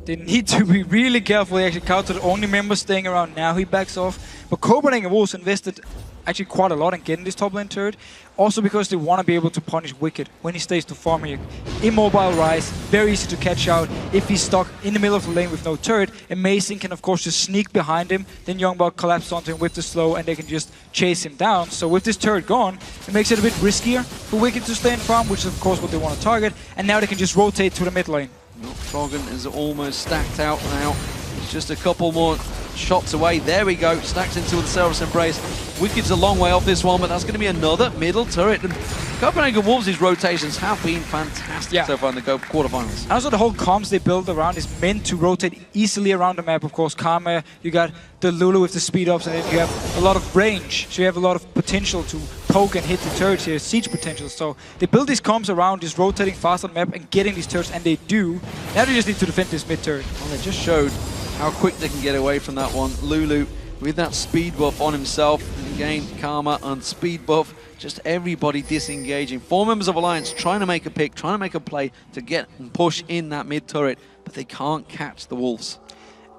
They need to be really careful. They actually counted the only member staying around. Now he backs off. But Copenhagen Wolves invested actually quite a lot in getting this top lane turret. Also because they want to be able to punish Wicked when he stays to farm here. Immobile Rise, very easy to catch out. If he's stuck in the middle of the lane with no turret, Amazing can of course just sneak behind him. Then Youngbuck collapses onto him with the slow, and they can just chase him down. So with this turret gone, it makes it a bit riskier for Wicked to stay in farm, which is of course what they want to target. And now they can just rotate to the mid lane. Froggen is almost stacked out now. It's just a couple more shots away. There we go. Stacks into the Cerberus Embrace. Wicked's a long way off this one, but that's going to be another middle turret. And Copenhagen Wolves' rotations have been fantastic so far in the quarterfinals. And also the whole comms they build around is meant to rotate easily around the map. Of course, Karma, you got the Lulu with the speed ups, and then you have a lot of range. So you have a lot of potential to poke and hit the turrets here, siege potential. So they build these comms around just rotating fast on the map and getting these turrets, and they do. Now they just need to defend this mid turret. Well, they just showed how quick they can get away from that one. Lulu with that speed buff on himself. And again, Karma on speed buff. Just everybody disengaging. 4 members of Alliance trying to make a pick, trying to make a play to get and push in that mid turret, but they can't catch the Wolves.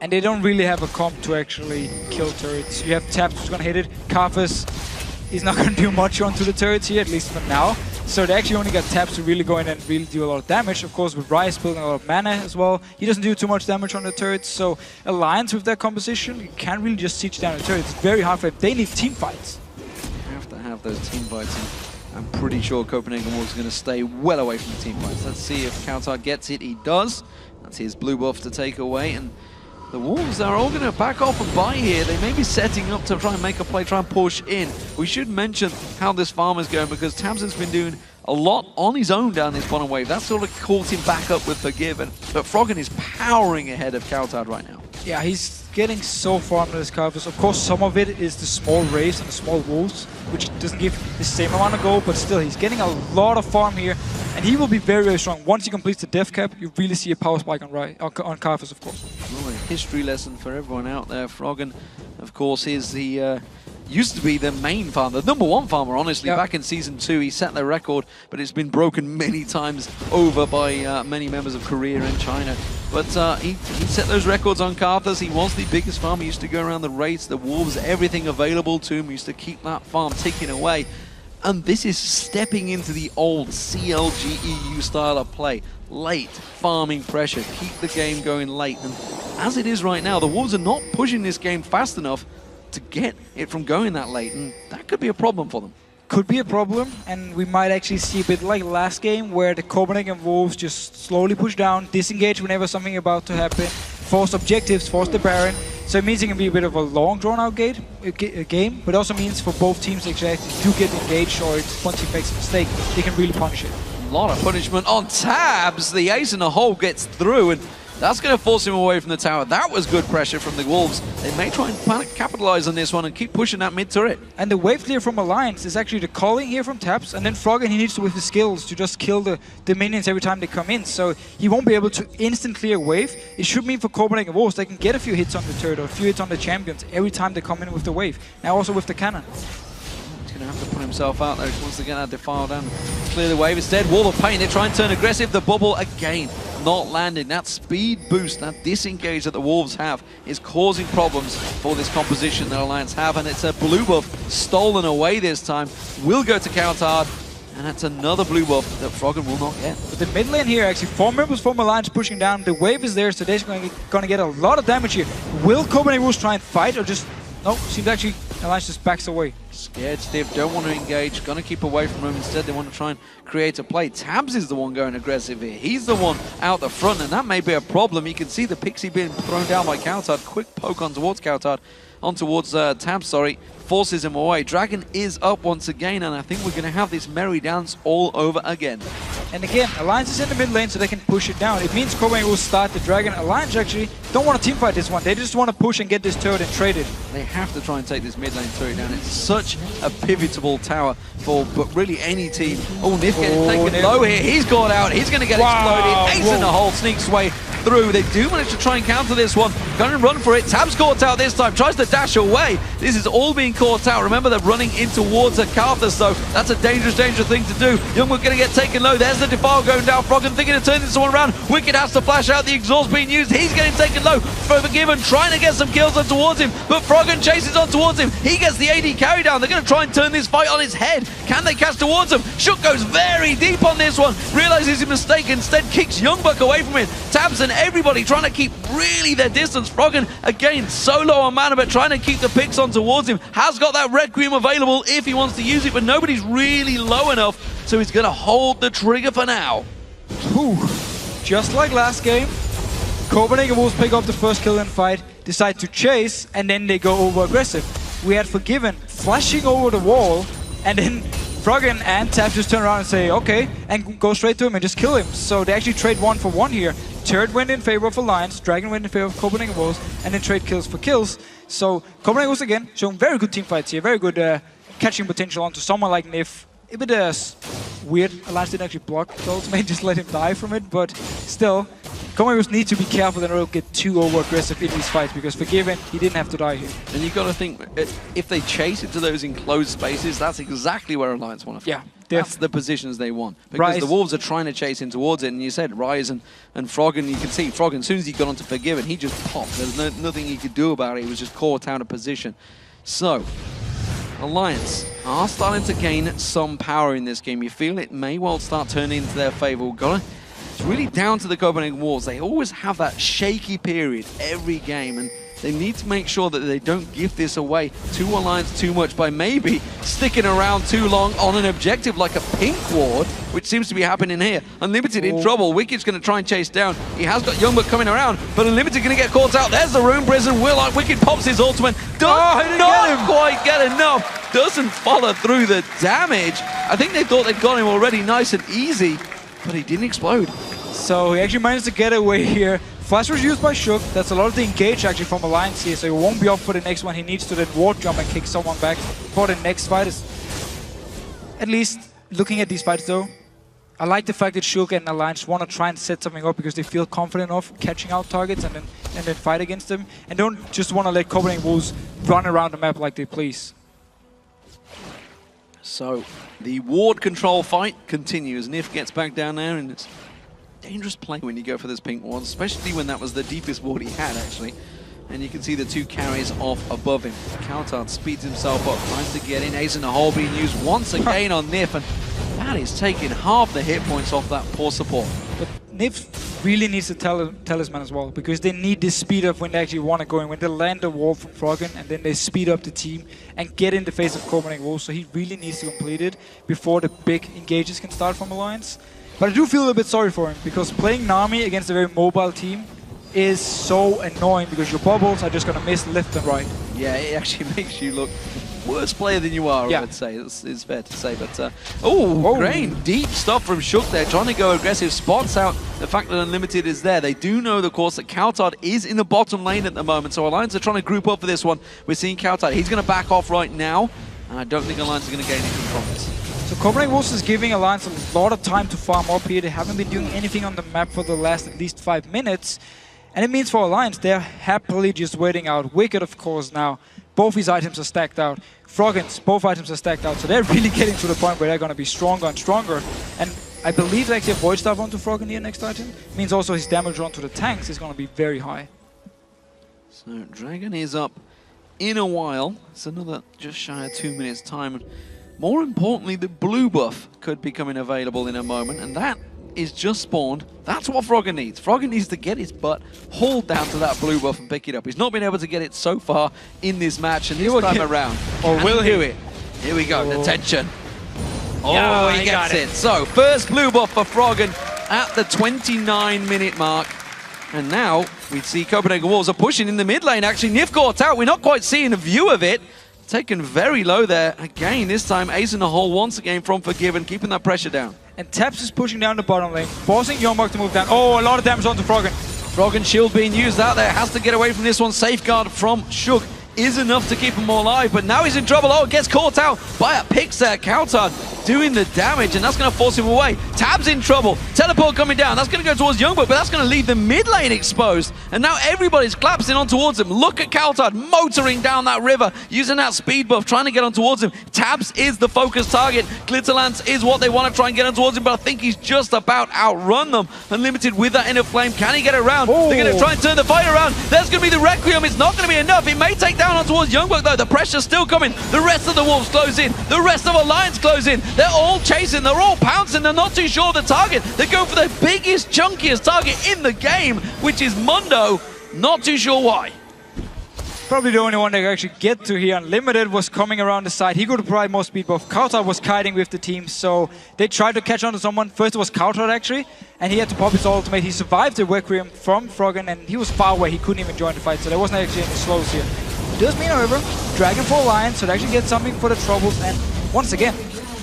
And they don't really have a comp to actually kill turrets. You have Tabs who's gonna hit it. Karthus is not gonna do much onto the turrets here, at least for now. So they actually only got Tabs to really go in and really do a lot of damage. Of course, with Ryze building a lot of mana as well, he doesn't do too much damage on the turrets. So Alliance with their composition, you can't really just siege down the turrets. It's very hard for them. They need team fights. You have to have those team fights, and I'm pretty sure Copenhagen Wolves is going to stay well away from the team fights. Let's see if Kautar gets it. He does. That's his blue buff to take away, and The Wolves are all going to back off and buy here. They may be setting up to try and make a play, try and push in. We should mention how this farm is going because Tamsin's been doing a lot on his own down this bottom wave. That sort of caught him back up with Forgiven. But Froggen is powering ahead of Coutard right now. Yeah, he's getting so far into this Carvers. Of course, some of it is the small Wraiths and the small Wolves, which doesn't give the same amount of gold, but still, he's getting a lot of farm here. And he will be very, very strong. Once he completes the death cap, you really see a power spike on Carvers, of course. Well, a history lesson for everyone out there. Froggen, of course, is the... used to be the main farmer, the #1 farmer, honestly. Yep. Back in Season 2, he set the record, but it's been broken many times over by many members of Korea and China. But he set those records on Carthus. He was the biggest farmer. He used to go around the Wraiths, the Wolves, everything available to him. He used to keep that farm ticking away. And this is stepping into the old CLG EU style of play. Late farming pressure, keep the game going late. And as it is right now, the Wolves are not pushing this game fast enough to get it from going that late, and that could be a problem for them. Could be a problem, and we might actually see a bit like last game, where the Copenhagen Wolves just slowly push down, disengage whenever something about to happen, force objectives, force the Baron. So it means it can be a bit of a long, drawn-out game, but it also means for both teams that actually do get engaged, or once he makes a mistake, they can really punish it. A lot of punishment on Tabs. The ace in the hole gets through, and that's going to force him away from the tower. That was good pressure from the Wolves. They may try and capitalize on this one and keep pushing that mid turret. And the wave clear from Alliance is actually the calling here from Taps, and then Froggen, he needs to, with his skills, to just kill the minions every time they come in. So he won't be able to instant clear wave. It should mean for Copenhagen Wolves, they can get a few hits on the turret or a few hits on the champions every time they come in with the wave. Now also with the cannon. He's going to have to put himself out there. He wants to get that defile down. Clear the wave instead. Wall of Pain. They try and turn aggressive. The bubble again. Not landing. That speed boost, that disengage that the Wolves have is causing problems for this composition that Alliance have, and it's a blue buff stolen away this time. Will go to Coutard, and that's another blue buff that Froggen will not get. But the mid lane here, actually 4 members from Alliance pushing down. The wave is there, so they're going to get a lot of damage here. Will Copenhagen Wolves try and fight, or just... No, seems actually Alliance just backs away. Scared stiff, don't want to engage, gonna keep away from him. Instead, they want to try and create a play. Tabs is the one going aggressive here. He's the one out the front, and that may be a problem. You can see the Pixie being thrown down by Coutard. Quick poke on towards Coutard, on towards Tabs, sorry. Forces him away. Dragon is up once again, and I think we're going to have this merry dance all over again. And again, Alliance is in the mid lane, so they can push it down. It means Copenhagen will start the Dragon. Alliance actually don't want to teamfight this one. They just want to push and get this turret and trade it. They have to try and take this mid lane turret down. It's such a pivotal tower for really any team. Oh, Nif getting taken low here. He's gone out. He's going to get exploded. Ace in the hole, sneaks way through. They do manage to try and counter this one. Going to run for it. Tab's caught out this time. Tries to dash away. This is all being caught out. Remember, they're running in towards a Carthus, though. That's a dangerous thing to do. Youngwood going to get taken low. There's the Defile going down. Froggen thinking of turning this one around. Wicked has to flash out. The exhaust being used. He's getting taken low. Forgiven trying to get some kills on towards him, but Froggen chases on towards him. He gets the AD carry down. They're going to try and turn this fight on its head. Can they catch towards him? Shook goes very deep on this one. Realizes his mistake. Instead kicks Youngbuck away from it. Tabs and everybody trying to keep really their distance. Froggen, again, so low on mana, but trying to keep the picks on towards him. Has got that Requiem available if he wants to use it, but nobody's really low enough, so he's going to hold the trigger for now. Whew. Just like last game, Copenhagen Wolves pick up the first kill in the fight, decide to chase, and then they go over aggressive. We had Forgiven flashing over the wall, and then Froggen and Tab just turn around and say, okay, and go straight to him and just kill him. So they actually trade 1 for 1 here. Turret went in favor of Alliance, Dragon went in favor of Copenhagen Wolves, and then trade kills for kills. So Copenhagen Wolves again showing very good team fights here, very good catching potential onto someone like Nif. A bit weird, Alliance didn't actually block the ultimate, just let him die from it, but still, Copenhagen Wolves need to be careful that they don't get too over-aggressive in these fights, because Forgiven, he didn't have to die here. And you've got to think, if they chase into those enclosed spaces, that's exactly where Alliance want to fight. Yeah, that's the positions they want. Because the Wolves are trying to chase in towards it, and you said Rise and Froggen, you can see Froggen, as soon as he got onto Forgiven, he just popped. There's nothing he could do about it, he was just caught out of position. So, Alliance are starting to gain some power in this game. You feel it may well start turning into their favor. It's really down to the Copenhagen Wolves. They always have that shaky period every game, and They need to make sure that they don't give this away to Alliance too much by maybe sticking around too long on an objective like a pink ward, which seems to be happening here. Unlimited in trouble. Wicked's going to try and chase down. He has got Youngbuck coming around, but Unlimited going to get caught out. There's the Rune Prison. Wicked pops his ultimate. Does not quite get enough. Doesn't follow through the damage. I think they thought they'd got him already nice and easy, but he didn't explode. So he actually managed to get away here. Flash was used by Shook. That's a lot of the engage actually from Alliance here, so he won't be up for the next one. He needs to then ward jump and kick someone back for the next fight. At least looking at these fights though, I like the fact that Shook and Alliance want to try and set something up because they feel confident of catching out targets and then fight against them, and don't just want to let Copenhagen Wolves run around the map like they please. So the ward control fight continues. Nif gets back down there, and it's dangerous play when you go for this pink ward, especially when that was the deepest ward he had actually. And you can see the two carries off above him. Kautard speeds himself up, tries to get in. Ace in the hole being used once again on Nif, and that is taking half the hit points off that poor support. But Nif really needs to talisman as well, because they need this speed up when they actually want to go in. When they land the wall from Froggen, and then they speed up the team and get in the face of Copenhagen Wolves. So he really needs to complete it before the big engages can start from Alliance. But I do feel a bit sorry for him, because playing Nami against a very mobile team is so annoying, because your bubbles are just going to miss left and right. Yeah, it actually makes you look worse player than you are, I would say. It's fair to say. But, Grain, deep stuff from Shook there, trying to go aggressive, spots out the fact that Unlimited is there. They do know, of course, that Kautard is in the bottom lane at the moment, so Alliance are trying to group up for this one. We're seeing Kautard. He's going to back off right now, and I don't think Alliance are going to gain anything from this. So Copenhagen Wolves is giving Alliance a lot of time to farm up here. They haven't been doing anything on the map for the last at least 5 minutes. And it means for Alliance, they're happily just waiting out. Wicked, of course, now. Both his items are stacked out. Froggen's, both items are stacked out. So they're really getting to the point where they're going to be stronger and stronger. And I believe they actually Void Staff onto Froggen here next item. Means also his damage onto the tanks is going to be very high. So Dragon is up in a while. It's another just shy of 2 minutes time. More importantly, the blue buff could be coming available in a moment, and that is just spawned. That's what Froggen needs. Froggen needs to get his butt hauled down to that blue buff and pick it up. He's not been able to get it so far in this match, and this time around. Or will he do it? Here we go, the tension. Oh, he gets it. So, first blue buff for Froggen at the 29-minute mark. And now we see Copenhagen Wolves are pushing in the mid lane. Actually, Nif got out. We're not quite seeing a view of it. Taken very low there. Again, this time Ace in the hole once again from Forgiven, keeping that pressure down. And Taps is pushing down the bottom lane, forcing Youngbuck to move down. Oh, a lot of damage onto Froggen. Froggen shield being used out there. Has to get away from this one. Safeguard from Shook is enough to keep him alive, but now he's in trouble. Oh, gets caught out by a picks there. Kautard doing the damage, and that's going to force him away. Tab's in trouble. Teleport coming down. That's going to go towards Youngbuck, but that's going to leave the mid lane exposed. And now everybody's collapsing on towards him. Look at Kautard motoring down that river, using that speed buff, trying to get on towards him. Tabs is the focus target. Glitterlance is what they want to try and get on towards him, but I think he's just about outrun them. Unlimited with that inner flame. Can he get around? Oh. They're going to try and turn the fight around. There's going to be the Requiem. It's not going to be enough. It may take down on towards Youngbuck, though. The pressure's still coming. The rest of the Wolves close in. The rest of Alliance close in. They're all chasing. They're all pouncing. They're not too sure of the target. They're going for the biggest, chunkiest target in the game, which is Mundo. Not too sure why. Probably the only one they could actually get to here. Unlimited was coming around the side. He could provide more speed buff. Kautard was kiting with the team, so they tried to catch on to someone. First it was Kautard actually, and he had to pop his ultimate. He survived the Requiem from Froggen, and he was far away. He couldn't even join the fight, so there wasn't actually any slows here. It does mean, however, Dragon for Alliance, so they actually get something for the troubles, and once again,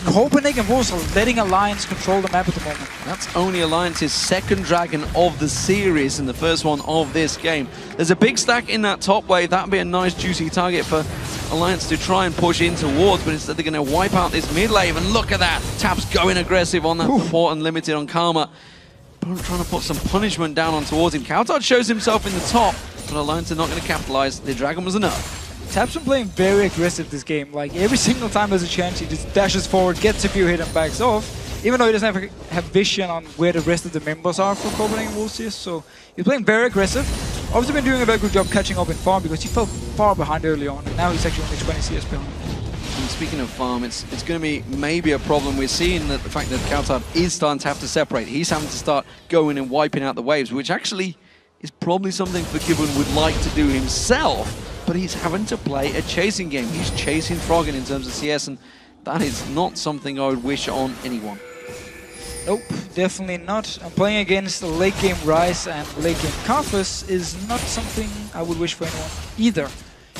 Copenhagen Wolves are letting Alliance control the map at the moment. That's only Alliance's second Dragon of the series and the first one of this game. There's a big stack in that top wave. That would be a nice juicy target for Alliance to try and push in towards, but instead they're going to wipe out this mid lane, and look at that. Tap's going aggressive on that support Unlimited on Karma. Trying to put some punishment down on towards him. Kautard shows himself in the top, but Alliance are not going to capitalize. The Dragon was enough. Tap's been playing very aggressive this game. Like, every single time there's a chance, he just dashes forward, gets a few hit and backs off. Even though he doesn't have vision on where the rest of the members are for Copenhagen Wolves here. So he's playing very aggressive. Obviously been doing a very good job catching up in farm, because he fell far behind early on, and now he's actually only 20 CS behind. And speaking of farm, it's going to be maybe a problem. We're seeing that the fact that Kautard is starting to have to separate. He's having to start going and wiping out the waves, which actually is probably something Forgiven would like to do himself, but he's having to play a chasing game. He's chasing Froggen in terms of CS, and that is not something I would wish on anyone. Nope, definitely not. And playing against the late game Ryze and late game Karthus is not something I would wish for anyone either.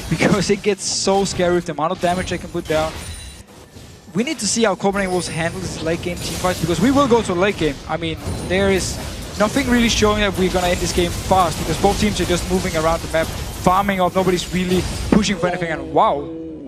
Because it gets so scary with the amount of damage they can put down. We need to see how Copenhagen Wolves handle this late game team fights, because we will go to the late game. I mean, there is nothing really showing that we're gonna end this game fast, because both teams are just moving around the map, farming up, nobody's really pushing for anything, and wow.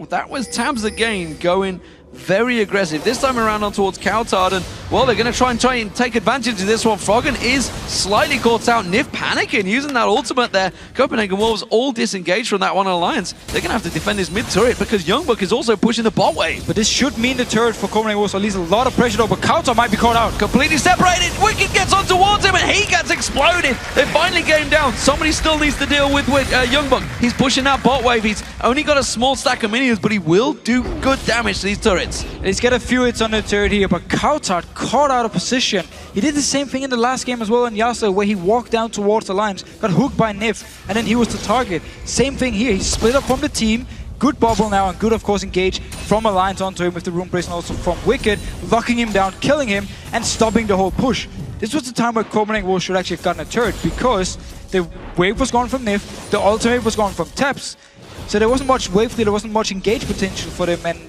That was Tabs again, going very aggressive. This time around on towards Coulthard, and well, they're going to try and take advantage of this one. Froggen is slightly caught out. Nif panicking, using that ultimate there. Copenhagen Wolves all disengaged from that one Alliance. They're going to have to defend this mid turret because Youngbuck is also pushing the bot wave. But this should mean the turret for Copenhagen Wolves, at least a lot of pressure though, but Coulthard might be caught out. Completely separated. Wicked gets on towards him and he gets exploded. They finally game down. Somebody still needs to deal with Youngbuck. He's pushing that bot wave. He's only got a small stack of minions, but he will do good damage to these turrets. He's got a few hits on the turret here, but Coulthard caught out of position. He did the same thing in the last game as well in Yasuo, where he walked down towards the lines, got hooked by Nif, and then he was the target. Same thing here, he split up from the team. Good bubble now, and good, of course, engage from Alliance onto him with the Rune Prison also from Wicked, locking him down, killing him, and stopping the whole push. This was the time where Copenhagen Wolves should actually have gotten a turret, because the wave was gone from Nif, the ultimate was gone from Taps, so there wasn't much wave clear, there wasn't much engage potential for them, and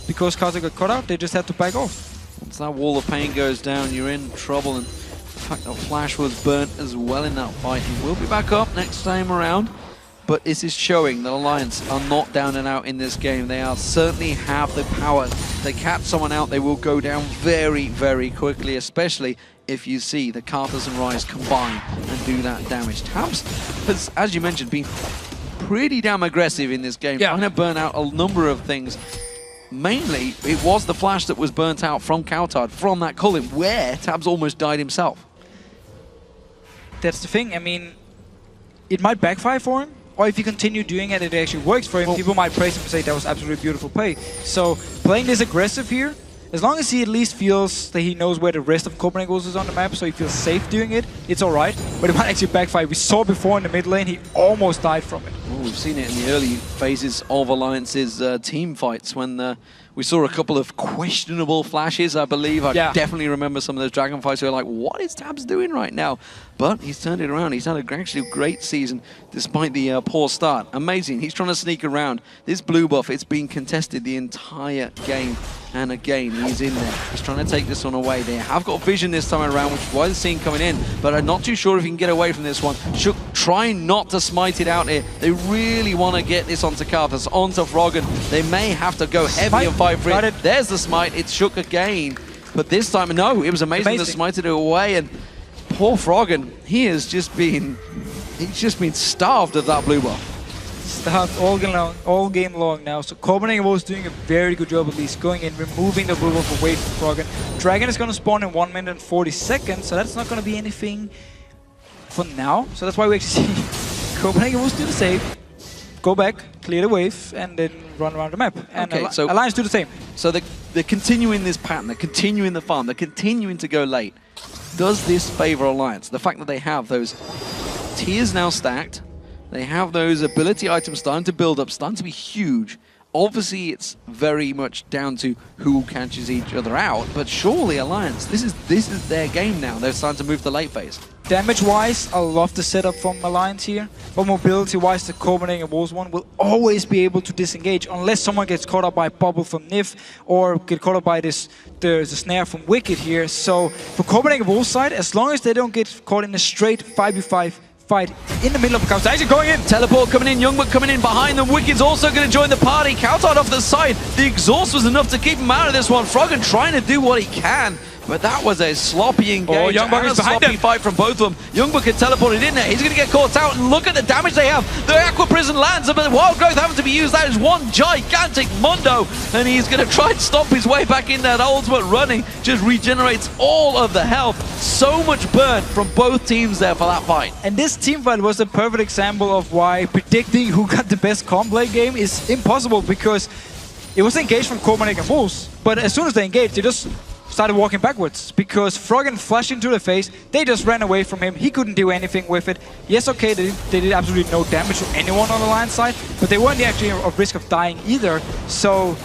because Kaza got caught out, they just had to back off. Once that wall of pain goes down, you're in trouble, and the fact that Flash was burnt as well in that fight. He will be back up next time around, but this is showing that Alliance are not down and out in this game. They are certainly have the power. If they catch someone out, they will go down very, very quickly, especially if you see the Karthus and Ryze combine and do that damage. Tabs has, as you mentioned, been pretty damn aggressive in this game, trying to burn out a number of things. Mainly, it was the Flash that was burnt out from Coulthard, from that Cullen, where Tabs almost died himself. That's the thing, I mean, it might backfire for him, or if you continue doing it, it actually works for him, well, people might praise him and say that was absolutely beautiful play. So, playing this aggressive here, as long as he at least feels that he knows where the rest of Copenhagen Wolves is on the map, so he feels safe doing it, it's alright. But it might actually backfire. We saw before in the mid lane, he almost died from it. Well, we've seen it in the early phases of Alliance's team fights when we saw a couple of questionable flashes, I believe. I definitely remember some of those Dragon fights who were like, what is Tabs doing right now? But he's turned it around. He's had actually a great season despite the poor start. Amazing. He's trying to sneak around. This blue buff, it's been contested the entire game. And again, he's in there. He's trying to take this one away. They have got vision this time around, which is why they're seeing coming in. But I'm not too sure if he can get away from this one. Shook trying not to smite it out here. They really want to get this onto Karthus, onto Froggen. They may have to go heavy and fight for it. There's the smite. It's Shook again. But this time, no, it was amazing to smite it away. And poor Froggen, he's just been starved of that blue buff. Starved all game long now. So Copenhagen was doing a very good job at least going in, removing the blue buff away from Froggen. Dragon is going to spawn in 1 minute and 40 seconds, so that's not going to be anything for now. So that's why we actually see Copenhagen was do the same. Go back, clear the wave, and then run around the map. And okay, so Alliance do the same. So they're continuing this pattern, they're continuing the farm, they're continuing to go late. Does this favor Alliance? The fact that they have those tiers now stacked, they have those ability items starting to build up, starting to be huge. Obviously, it's very much down to who catches each other out, but surely Alliance, this is their game now. They're starting to move to late phase. Damage-wise, I love the setup from Alliance here, but mobility-wise, the Copenhagen Wolves one will always be able to disengage unless someone gets caught up by Bubble from Nif or get caught up by the snare from Wicked here. So for Copenhagen Wolves side, as long as they don't get caught in a straight 5v5 fight in the middle of the counter. Actually going in. Teleport coming in. Youngbuck coming in behind them. Wicked's also going to join the party. Coulthard off the side. The exhaust was enough to keep him out of this one. Froggen trying to do what he can. But that was a sloppy engage Youngbuck and is a sloppy fight from both of them. Youngbuck had teleported in there. He's going to get caught out, and look at the damage they have. The Aqua Prison lands, but the Wild Growth having to be used. That is one gigantic Mundo, and he's going to try and stop his way back in there. That ultimate running just regenerates all of the health. So much burn from both teams there for that fight. And this team fight was a perfect example of why predicting who got the best comp late game is impossible, because it was engaged from Copenhagen Wolves, but as soon as they engaged, they just started walking backwards because Froggen flashed into the face. They just ran away from him. He couldn't do anything with it. Yes, okay, they did absolutely no damage to anyone on the Lions side, but they weren't actually at risk of dying either. So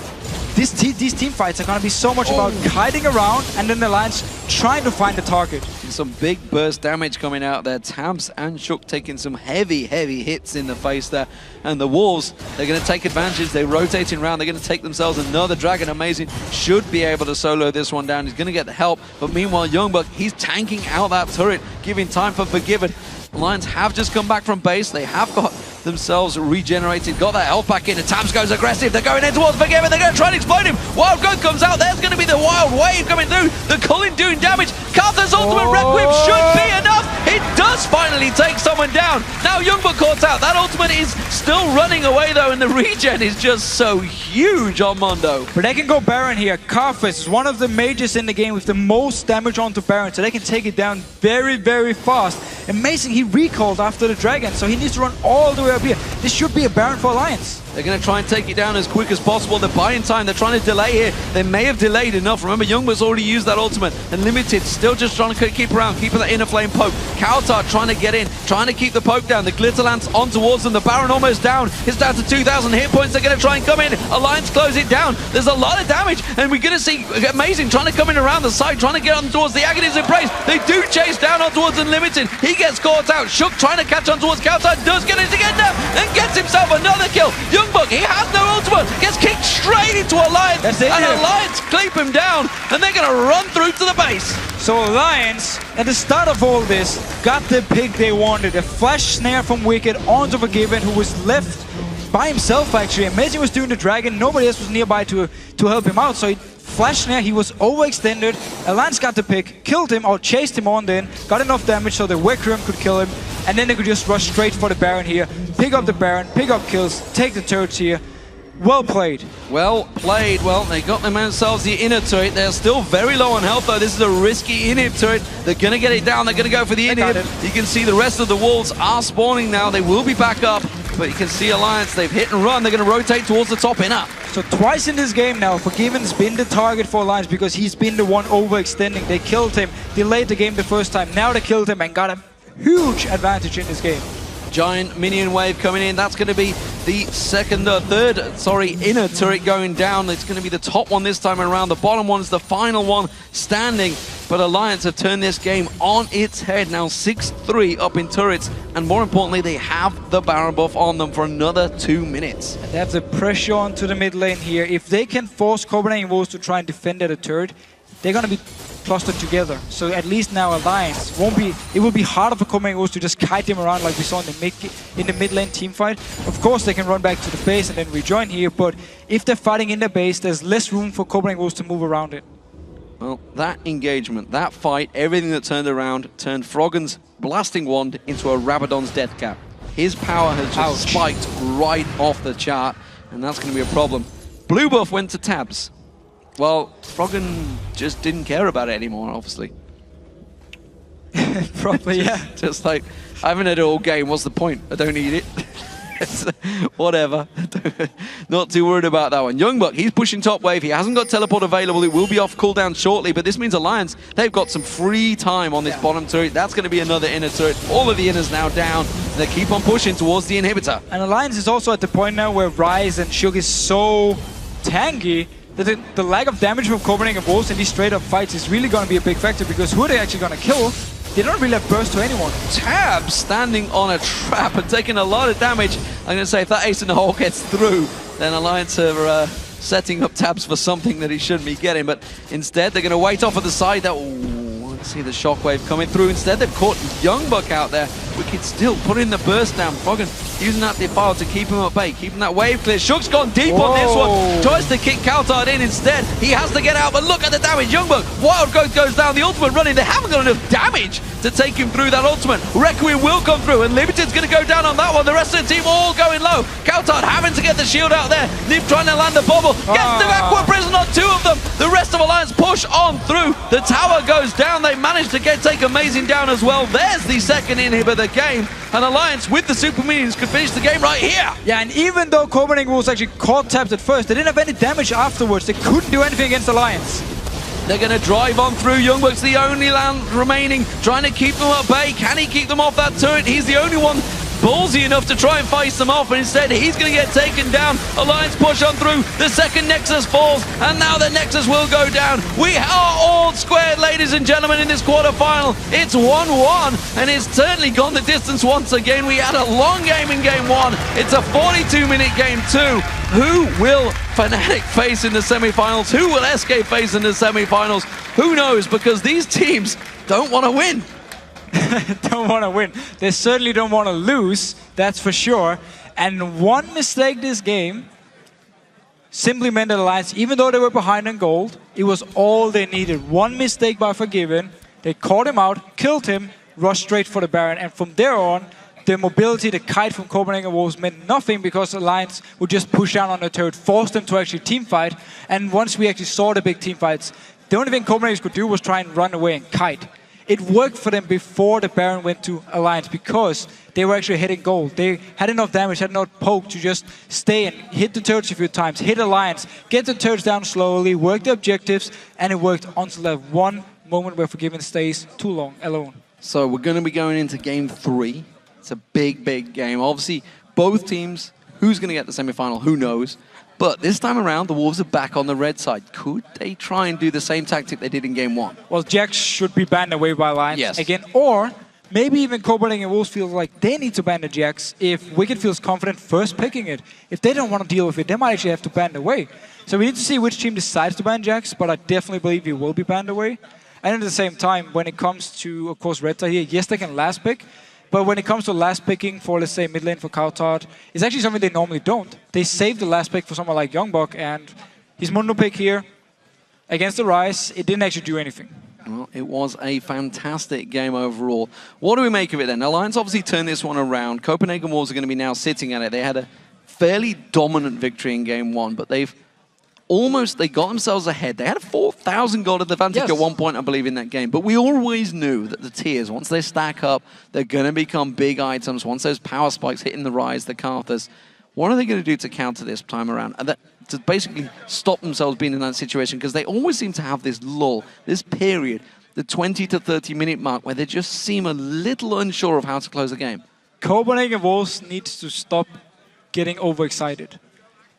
these team fights are going to be so much about hiding around and then the Lions trying to find the target. Some big burst damage coming out there. Tabs and Shook taking some heavy hits in the face there. And the Wolves, they're going to take advantage. They're rotating around. They're going to take themselves another Dragon. Amazing should be able to solo this one down. He's going to get the help. But meanwhile, Youngbuck, he's tanking out that turret, giving time for Forgiven. Lions have just come back from base. They have got themselves regenerated, got that health back in, and Tabs goes aggressive. They're going in towards Forgiven. They're going to try and explode him. Wild Growth comes out. There's going to be the Wild Wave coming through. The Culling doing damage. Carthur's ultimate Requiem should be enough. It does finally take someone down. Now Youngbuck caught out. That ultimate is still running away though, and the regen is just so huge on Mondo. But they can go Baron here. Carthus is one of the mages in the game with the most damage onto Baron, so they can take it down very fast. Amazing, he recalled after the Dragon, so he needs to run all the way up here. This should be a Baron for Alliance. They're going to try and take it down as quick as possible. They're buying time. They're trying to delay here. They may have delayed enough. Remember, Youngbuck's already used that ultimate. And Limited still just trying to keep around, keeping that inner flame poke. Kautar trying to get in, trying to keep the poke down. The Glitter Lance on towards them. The Baron almost down. It's down to 2,000 hit points. They're going to try and come in. Alliance close it down. There's a lot of damage. And we're going to see Amazing trying to come in around the side, trying to get on towards the Agony's Embrace. They do chase down on towards Unlimited. He gets caught out. Shook trying to catch on towards Kautar. Does get it again now. And gets himself another kill. Youngbuck, he has no ultimate, gets kicked straight into Alliance, and Alliance clip him down, and they're going to run through to the base. So Alliance, at the start of all this, got the pick they wanted. A flash snare from Wicked onto Forgiven, who was left by himself actually. Amazing was doing the Dragon, nobody else was nearby to help him out, so he flash snare, he was overextended. Alliance got the pick, killed him or chased him on then, got enough damage so the Requiem could kill him, and then they could just rush straight for the Baron here, pick up the Baron, pick up kills, take the turrets here. Well played. Well played. Well, they got themselves the inner turret. They're still very low on health, though. This is a risky inhib turret. They're going to get it down. They're going to go for the inhib. You can see the rest of the Wolves are spawning now. They will be back up, but you can see Alliance. They've hit and run. They're going to rotate towards the top inner. So twice in this game now, Forgiven's been the target for Alliance because he's been the one overextending. They killed him, delayed the game the first time. Now they killed him and got a huge advantage in this game. Giant minion wave coming in. That's going to be the third inner turret going down. It's going to be the top one this time around. The bottom one's the final one standing. But Alliance have turned this game on its head. Now 6-3 up in turrets. And more importantly, they have the Baron buff on them for another 2 minutes. And they have the pressure onto the mid lane here. If they can force Copenhagen Wolves to try and defend at a turret, they're going to be clustered together. So at least now Alliance it will be harder for Copenhagen Wolves to just kite them around like we saw in the mid lane team fight. Of course they can run back to the base and then rejoin here, but if they're fighting in the base, there's less room for Copenhagen Wolves to move around it. Well, that engagement, that fight, everything that turned around turned Froggen's blasting wand into a Rabadon's death cap. His power has just spiked right off the chart, and that's going to be a problem. Blue buff went to Tabs. Well, Froggen just didn't care about it anymore, obviously. Probably, yeah. Just like, I haven't had it all game, what's the point? I don't need it. Whatever. Not too worried about that one. Youngbuck, he's pushing top wave. He hasn't got teleport available. It will be off cooldown shortly, but this means Alliance, they've got some free time on this bottom turret. That's going to be another inner turret. All of the inners now down. They keep on pushing towards the inhibitor. And Alliance is also at the point now where Rise and Shook is so tanky that the lack of damage from Copenhagen Wolves in these straight-up fights is really going to be a big factor, because who are they actually going to kill? They don't really have burst to anyone. Tab standing on a trap and taking a lot of damage. I'm going to say if that ace in the hole gets through, then Alliance are setting up Tabs for something that he shouldn't be getting. But instead, they're going to wait off at the side. See the shockwave coming through. Instead, they've caught Youngbuck out there. Wicked still putting the burst down. Froggen using that defile to keep him at bay, keeping that wave clear. Shook's gone deep on this one. Tries to kick Kautar in instead. He has to get out, but look at the damage. Youngbuck, Wild Growth goes down. The ultimate running. They haven't got enough damage to take him through that ultimate. Requiem will come through, and Limited's going to go down on that one. The rest of the team all going low. Kautar having to get the shield out there. Nip trying to land the bubble. Gets the Aqua Prison on 2 of them. The rest of Alliance push on through. The tower goes down. They managed to take Amazing down as well. There's the second inhib of the game. And Alliance with the Super Minions could finish the game right here. Yeah, and even though Copenhagen Wolves actually caught Tabs at first, they didn't have any damage afterwards. They couldn't do anything against Alliance. They're going to drive on through. Youngbuck's the only land remaining, trying to keep them at bay. Can he keep them off that turret? He's the only one ballsy enough to try and face them off, and instead he's going to get taken down. Alliance push on through. The second Nexus falls, and now the Nexus will go down. We are all squared, ladies and gentlemen, in this quarterfinal. It's 1-1, and it's certainly gone the distance once again. We had a long game in game 1. It's a 42-minute game 2. Who will Fnatic face in the semifinals? Who will SK face in the semifinals? Who knows, because these teams don't want to win. Don't want to win. They certainly don't want to lose, that's for sure. And one mistake this game simply meant that Alliance, even though they were behind on gold, it was all they needed. One mistake by Forgiven, they caught him out, killed him, rushed straight for the Baron, and from there on, the mobility, the kite from Copenhagen Wolves meant nothing because Alliance would just push down on the turret, force them to actually teamfight. And once we actually saw the big teamfights, the only thing Copenhagen could do was try and run away and kite. It worked for them before the Baron went to Alliance because they were actually hitting gold. They had enough damage, had enough poke to just stay and hit the turrets a few times, hit Alliance, get the turrets down slowly, work the objectives, and it worked until that one moment where Forgiven stays too long alone. So we're going to be going into game 3. It's a big, big game. Obviously, both teams, who's going to get the semi-final, who knows? But this time around, the Wolves are back on the red side. Could they try and do the same tactic they did in game 1? Well, Jax should be banned away by Alliance again, or maybe even Copenhagen Wolves feel like they need to ban the Jax if Wicked feels confident first picking it. If they don't want to deal with it, they might actually have to ban away. So we need to see which team decides to ban Jax, but I definitely believe he will be banned away. And at the same time, when it comes to, of course, red side here, yes, they can last pick. But when it comes to last picking for, let's say, mid lane for Kautard, it's actually something they normally don't. They save the last pick for someone like Youngbuck, and his Mundo pick here against the Rise, it didn't actually do anything. Well, it was a fantastic game overall. What do we make of it then? Alliance obviously turned this one around. Copenhagen Wolves are going to be now sitting at it. They had a fairly dominant victory in game 1, but they got themselves ahead. They had a 4,000 gold advantage at one point, I believe, in that game. But we always knew that the tiers, once they stack up, they're going to become big items. Once those power spikes hitting the Rise, the Carthus, what are they going to do to counter this time around? And to basically stop themselves being in that situation, because they always seem to have this lull, this period, the 20 to 30 minute mark, where they just seem a little unsure of how to close the game. Copenhagen Wolves needs to stop getting overexcited.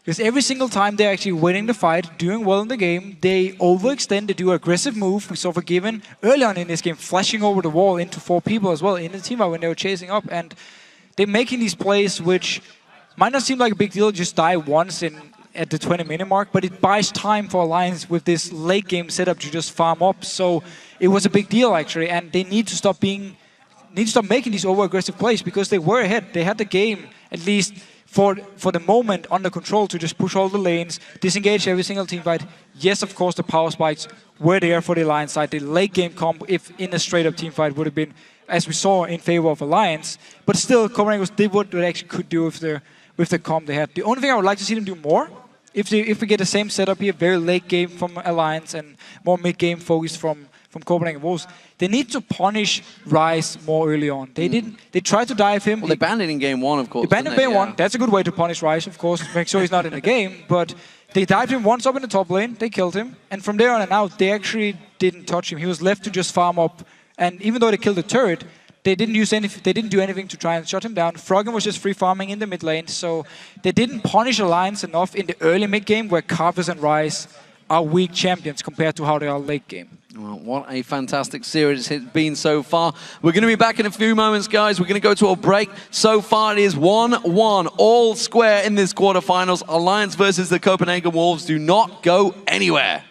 Because every single time they're actually winning the fight, doing well in the game, they overextend, they do an aggressive move. We saw Forgiven early on in this game flashing over the wall into 4 people as well in the teamfight when they were chasing up. And they're making these plays which might not seem like a big deal, just die once at the 20-minute mark, but it buys time for Alliance with this late game setup to just farm up. So it was a big deal actually, and they need to stop making these over-aggressive plays because they were ahead. They had the game at least for the moment under control to just push all the lanes, disengage every single team fight. Yes, of course, the power spikes were there for the Alliance side. The late game comp, if in a straight-up team fight, would have been, as we saw, in favor of Alliance. But still, Copenhagen did what they actually could do with the comp they had. The only thing I would like to see them do more, if we get the same setup here, very late game from Alliance and more mid-game focus from Copenhagen Wolves, they need to punish Rise more early on. They didn't. They tried to dive him. Well, they banned it in game 1, of course. They banned him in game 1. That's a good way to punish Rise, of course. Make sure he's not in the game. But they dived him once up in the top lane. They killed him. And from there on and out, they actually didn't touch him. He was left to just farm up. And even though they killed the turret, they didn't do anything to try and shut him down. Froggen was just free farming in the mid lane. So they didn't punish Alliance enough in the early mid game where Carthus and Rise are weak champions compared to how they are late game. Well, what a fantastic series it's been so far. We're going to be back in a few moments, guys. We're going to go to a break. So far, it is 1-1, all square in this quarterfinals. Alliance versus the Copenhagen Wolves. Do not go anywhere.